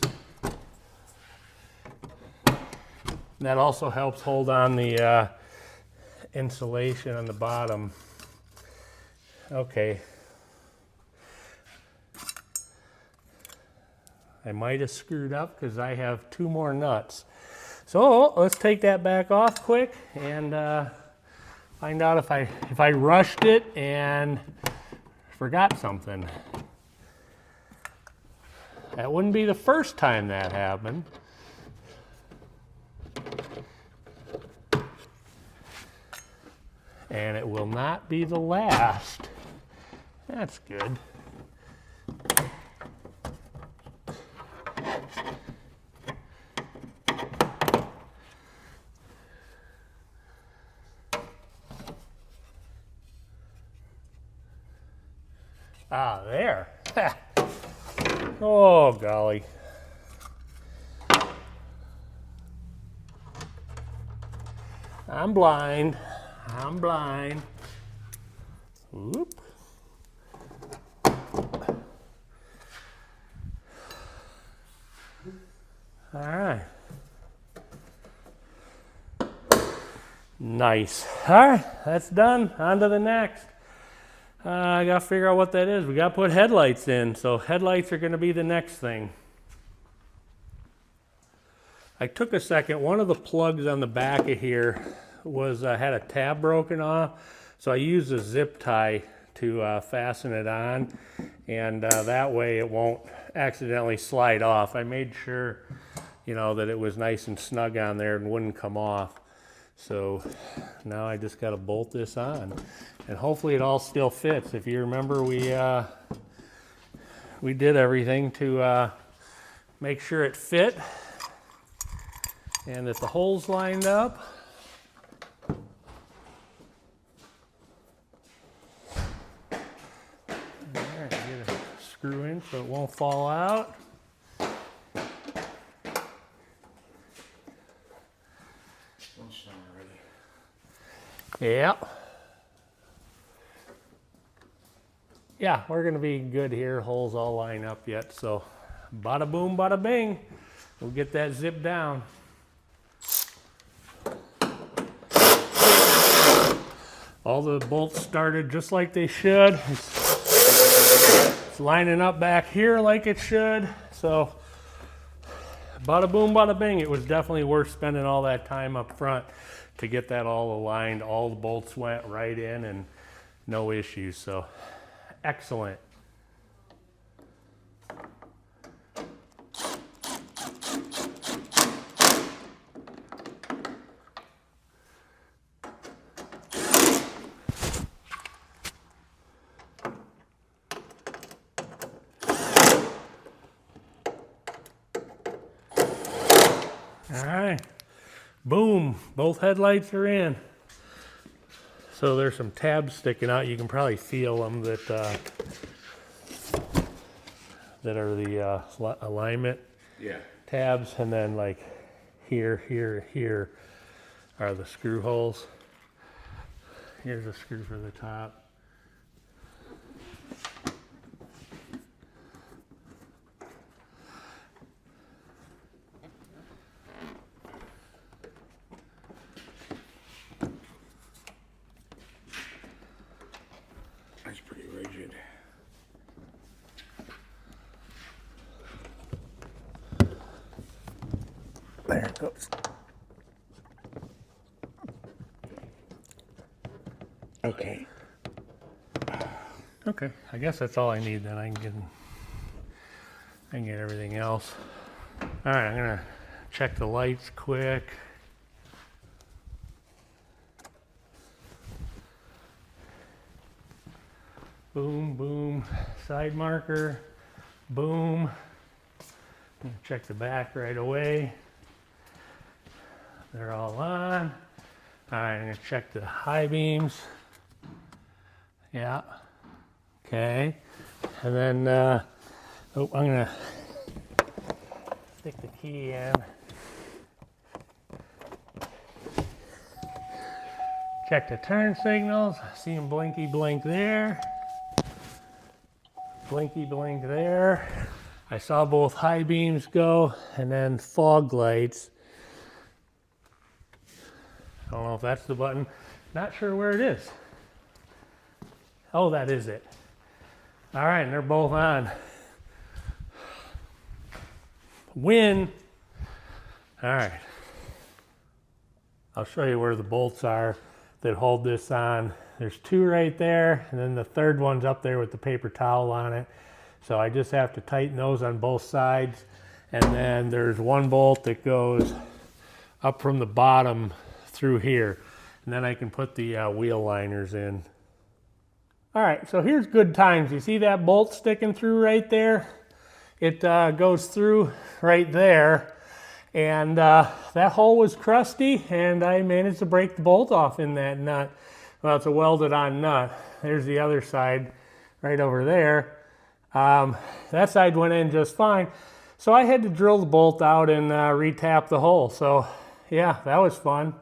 S1: That also helps hold on the insulation on the bottom. Okay. I might have screwed up because I have 2 more nuts. So let's take that back off quick and find out if I rushed it and forgot something. That wouldn't be the first time that happened. And it will not be the last. That's good. Ah, there. Oh, golly. I'm blind. I'm blind. Whoop. All right. Nice. All right, that's done. On to the next. I gotta figure out what that is. We gotta put headlights in, so headlights are gonna be the next thing. I took a second. One of the plugs on the back of here was had a tab broken off, so I used a zip tie to fasten it on, and that way it won't accidentally slide off. I made sure, you know, that it was nice and snug on there and wouldn't come off. So now I just got to bolt this on, and hopefully it all still fits. If you remember, we did everything to make sure it fit and that the holes lined up. All right, get a screw in so it won't fall out. Yep. Yeah, we're gonna be good here. Holes all line up yet, so bada boom, bada bing. We'll get that zip down. All the bolts started just like they should. It's lining up back here like it should. So bada boom, bada bing. It was definitely worth spending all that time up front to get that all aligned. All the bolts went right in and no issues. So excellent. All right, boom, both headlights are in. So there's some tabs sticking out. You can probably feel them that are the alignment tabs, and then like here are the screw holes. Here's a screw for the top.
S2: That's pretty rigid.
S1: There it goes.
S2: Okay.
S1: Okay, I guess that's all I need then. I can get everything else. All right, I'm gonna check the lights quick. Boom, boom, side marker, boom. I'm gonna check the back right away. They're all on. All right, I'm gonna check the high beams. Yeah, okay. And then, I'm gonna stick the key in. Check the turn signals. See them blinky blink there. Blinky blink there. I saw both high beams go, and then fog lights. I don't know if that's the button. Not sure where it is. Oh, that is it. All right, and they're both on. Win. All right. I'll show you where the bolts are that hold this on. There's two right there, and then the third one's up there with the paper towel on it. So I just have to tighten those on both sides. And then there's one bolt that goes up from the bottom through here. And then I can put the wheel liners in. All right, so here's good times. You see that bolt sticking through right there? It goes through right there. And that hole was crusty, and I managed to break the bolt off in that nut. Well, it's a welded on nut. There's the other side right over there. That side went in just fine. So I had to drill the bolt out and re-tap the hole. So yeah, that was fun.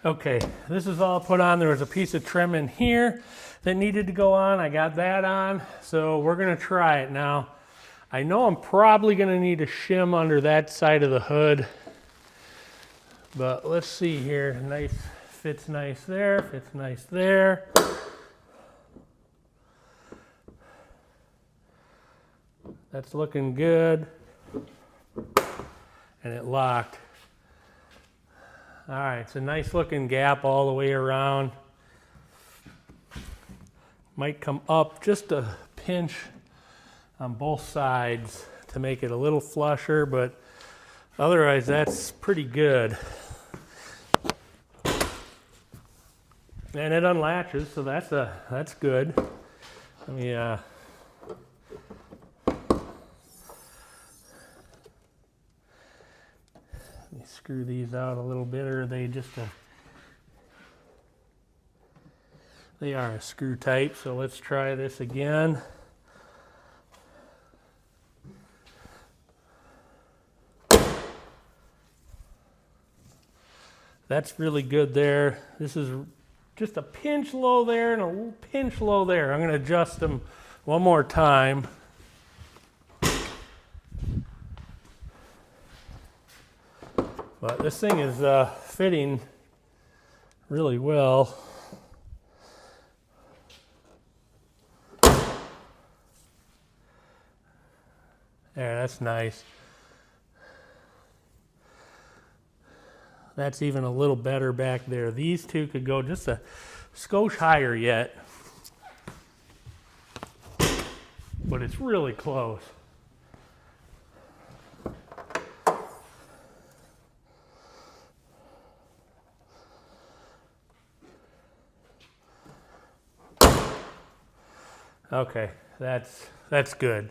S1: Okay, this is all put on. There was a piece of trim in here that needed to go on. I got that on. So we're gonna try it now. I know I'm probably gonna need a shim under that side of the hood, but let's see here. Nice, fits nice there, fits nice there. That's looking good. And it locked. All right, it's a nice looking gap all the way around. Might come up just a pinch on both sides to make it a little flusher, but otherwise that's pretty good. And it unlatches, so that's good. Let me screw these out a little bit, or are they just they are a screw type, so let's try this again. That's really good there. This is just a pinch low there and a pinch low there. I'm going to adjust them one more time. But this thing is fitting really well. There, that's nice. That's even a little better back there. These two could go just a skosh higher yet, but it's really close. Okay, that's good.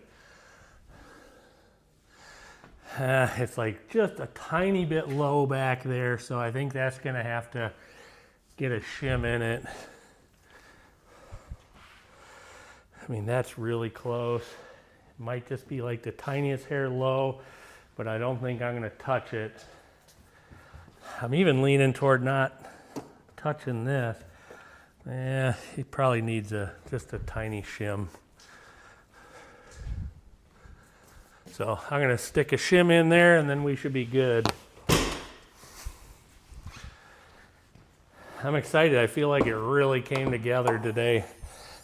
S1: It's like just a tiny bit low back there, so I think that's going to have to get a shim in it. I mean, that's really close. It might just be like the tiniest hair low, but I don't think I'm going to touch it. I'm even leaning toward not touching this. Yeah, it probably needs just a tiny shim. So I'm going to stick a shim in there and then we should be good. I'm excited. I feel like it really came together today.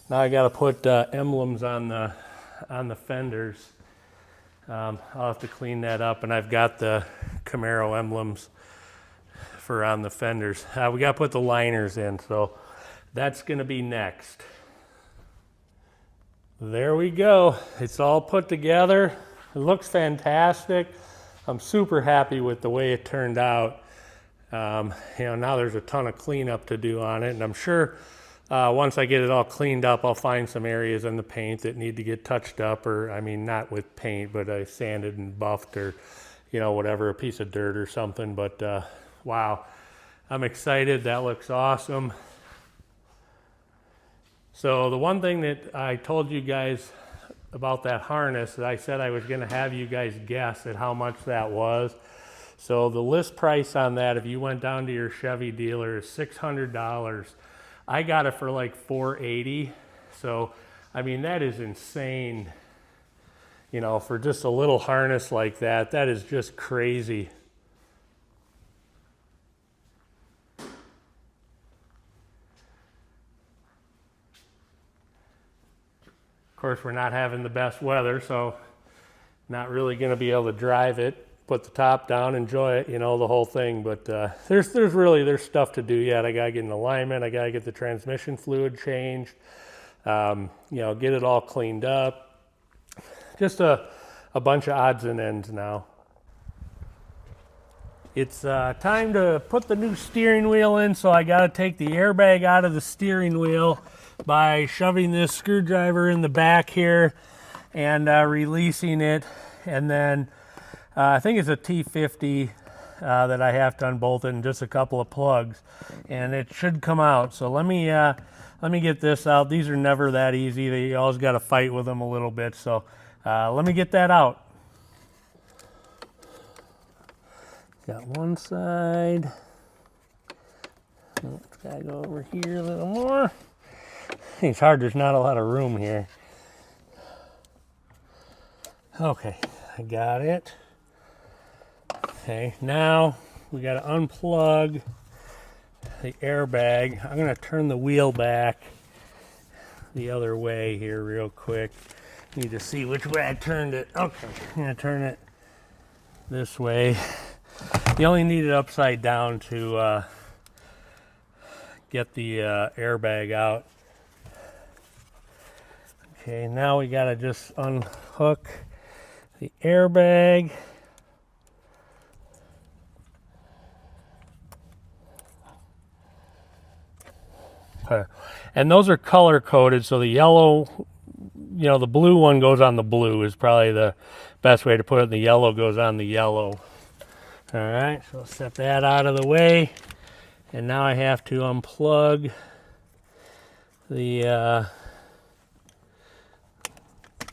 S1: Now I got to put emblems on the fenders. I'll have to clean that up, and I've got the Camaro emblems for on the fenders. We got to put the liners in, so that's going to be next. There we go. It's all put together. It looks fantastic. I'm super happy with the way it turned out. Now there's a ton of cleanup to do on it, and I'm sure once I get it all cleaned up, I'll find some areas in the paint that need to get touched up, or I mean, not with paint, but I sanded and buffed, or whatever, a piece of dirt or something. But wow, I'm excited. That looks awesome. So the one thing that I told you guys about that harness, that I said I was going to have you guys guess at how much that was. So the list price on that, if you went down to your Chevy dealer, is $600. I got it for like $480. So I mean, that is insane. For just a little harness like that, that is just crazy. Of course, we're not having the best weather, so not really going to be able to drive it, put the top down, enjoy it, the whole thing. But there's stuff to do yet. I got to get an alignment. I got to get the transmission fluid changed, get it all cleaned up. just a bunch of odds and ends now. It's time to put the new steering wheel in, so I got to take the airbag out of the steering wheel by shoving this screwdriver in the back here and releasing it. And then I think it's a T50 that I have to unbolt it, and just a couple of plugs, and it should come out. So let me get this out. These are never that easy. You always got to fight with them a little bit. So let me get that out. Got one side. Let's gotta go over here a little more. It's hard, there's not a lot of room here. Okay, I got it. Okay, now we gotta unplug the airbag. I'm gonna turn the wheel back the other way here real quick. Need to see which way I turned it. Okay, I'm gonna turn it this way. You only need it upside down to get the airbag out. Okay, now we gotta just unhook the airbag. Okay. And those are color coded, so the yellow, the blue one goes on the blue is probably the best way to put it. The yellow goes on the yellow. All right, so set that out of the way, and now I have to unplug the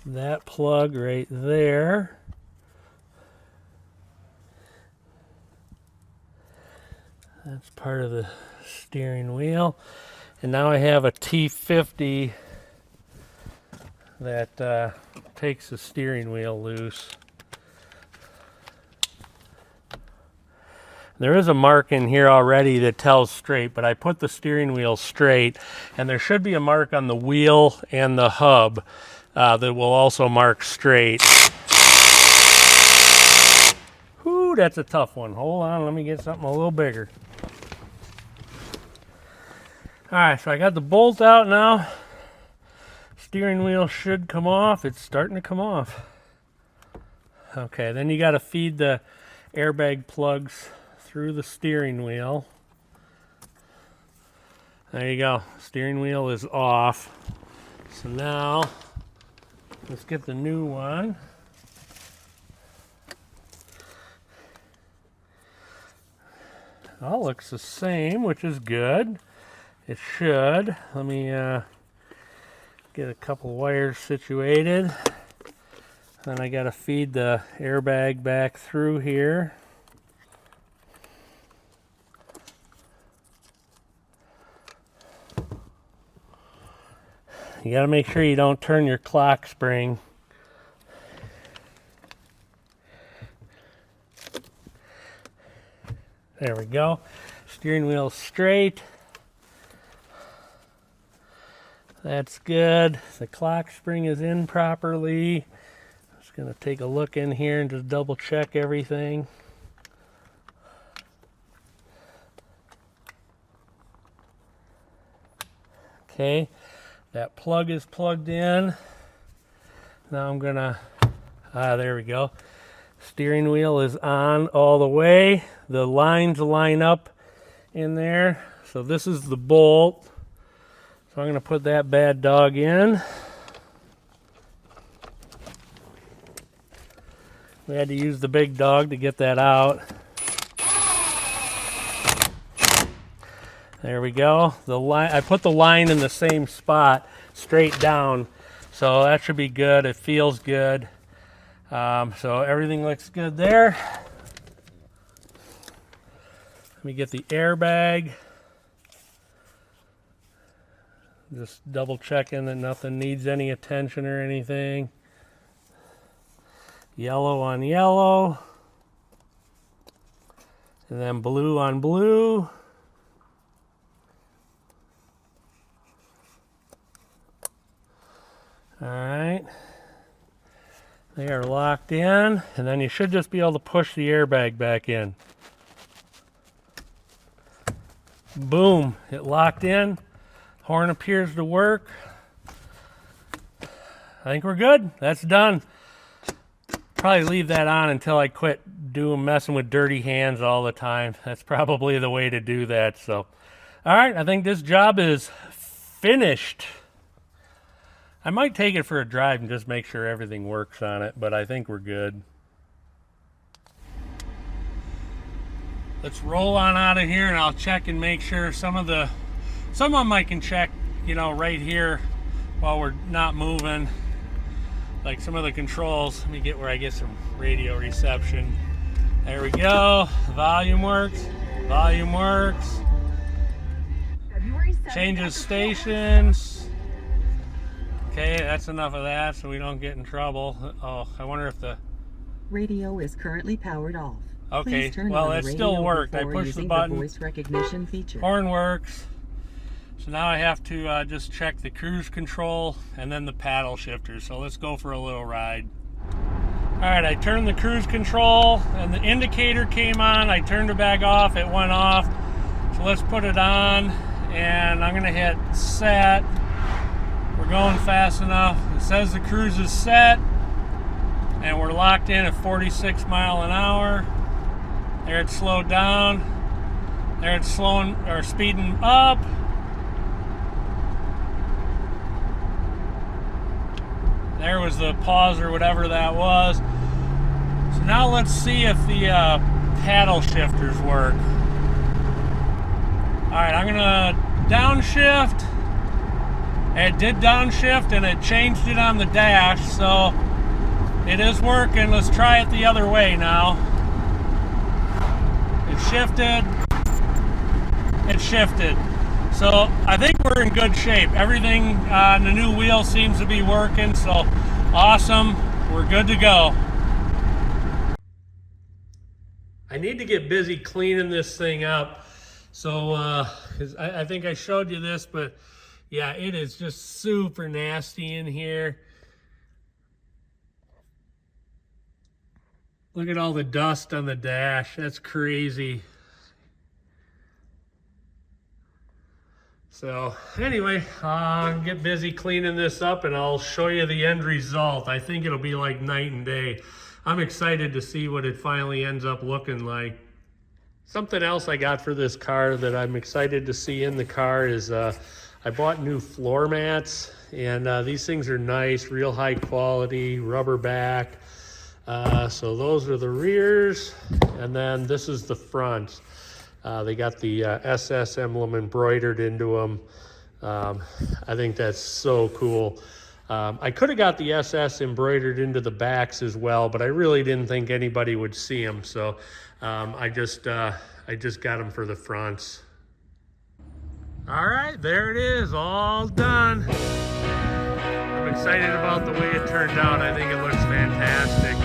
S1: that plug right there. That's part of the steering wheel, and now I have a T50 that takes the steering wheel loose. There is a mark in here already that tells straight, but I put the steering wheel straight, and there should be a mark on the wheel and the hub that will also mark straight. Whew, that's a tough one. Hold on, let me get something a little bigger. All right, so I got the bolt out now. Steering wheel should come off. It's starting to come off. Okay, then you got to feed the airbag plugs through the steering wheel. There you go. Steering wheel is off. So now let's get the new one. All looks the same, which is good. It should. Let me get a couple wires situated. Then I got to feed the airbag back through here. You got to make sure you don't turn your clock spring. There we go. Steering wheel straight. That's good. The clock spring is in properly. Just going to take a look in here and just double check everything. Okay. That plug is plugged in. Now I'm gonna, there we go. Steering wheel is on all the way. The lines line up in there. So this is the bolt. So I'm gonna put that bad dog in. We had to use the big dog to get that out. There we go. The line, I put the line in the same spot, straight down, so that should be good. It feels good. So everything looks good there. Let me get the airbag. Just double checking that nothing needs any attention or anything. Yellow on yellow. And then blue on blue. All right, they are locked in, and then you should just be able to push the airbag back in. Boom, it locked in. Horn appears to work. I think we're good. That's done. probably leave that on until I quit messing with dirty hands all the time. That's probably the way to do that. So, all right, I think this job is finished. I might take it for a drive and just make sure everything works on it, but I think we're good. Let's roll on out of here and I'll check and make sure some of them I can check, you know, right here while we're not moving. Like some of the controls. Let me get where I get some radio reception. There we go. Volume works. Volume works. Changes stations. Okay, that's enough of that so we don't get in trouble. Oh, I wonder if the
S3: radio is currently powered off.
S1: Okay, well, it still worked. I pushed the button.
S3: Voice recognition feature.
S1: Horn works. So now I have to just check the cruise control and then the paddle shifter. So let's go for a little ride. All right, I turned the cruise control and the indicator came on. I turned it back off. It went off. So let's put it on and I'm going to hit set. We're going fast enough. It says the cruise is set and we're locked in at 46 miles an hour. There it's slowed down. There it's slowing or speeding up. There was the pause or whatever that was. So now let's see if the paddle shifters work. All right, I'm gonna downshift. It did downshift and it changed it on the dash, so it is working. Let's try it the other way now. It shifted. It shifted. So I think we're in good shape. Everything on the new wheel seems to be working, so awesome. We're good to go. I need to get busy cleaning this thing up. So, 'cause I think I showed you this, but yeah, it is just super nasty in here. Look at all the dust on the dash. That's crazy. So anyway, get busy cleaning this up and I'll show you the end result. I think it'll be like night and day. I'm excited to see what it finally ends up looking like. Something else I got for this car that I'm excited to see in the car is I bought new floor mats, and these things are nice, real high quality, rubber back. So those are the rears, and then this is the front. They got the SS emblem embroidered into them. I think that's so cool. I could have got the SS embroidered into the backs as well, but I really didn't think anybody would see them. So I just got them for the fronts. All right, there it is, all done. I'm excited about the way it turned out. I think it looks fantastic.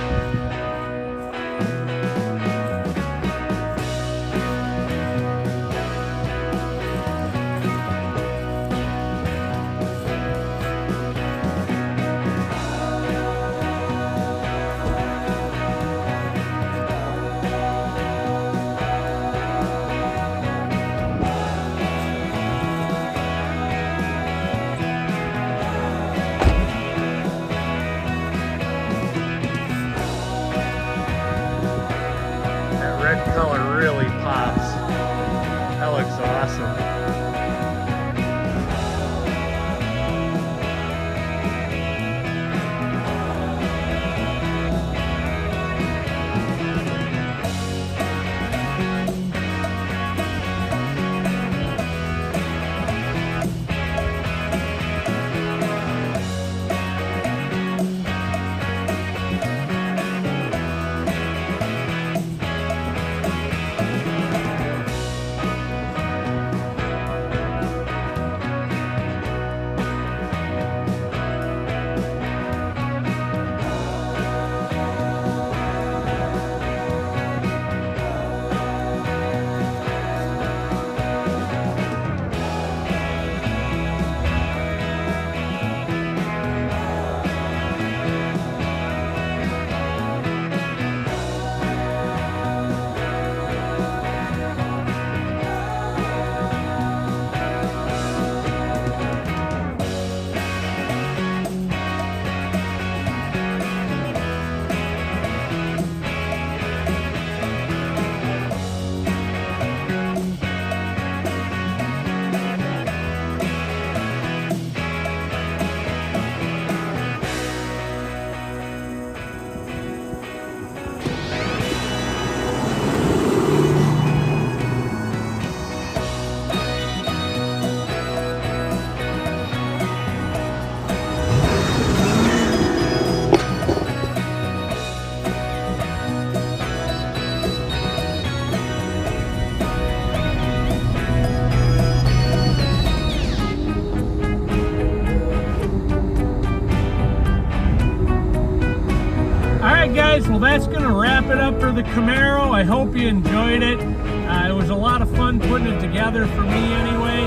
S1: guys, well, that's going to wrap it up for the Camaro. I hope you enjoyed it. It was a lot of fun putting it together for me anyway.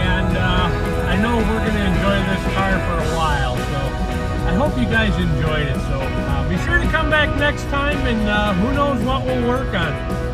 S1: And I know we're going to enjoy this car for a while. So I hope you guys enjoyed it. So be sure to come back next time, and who knows what we'll work on.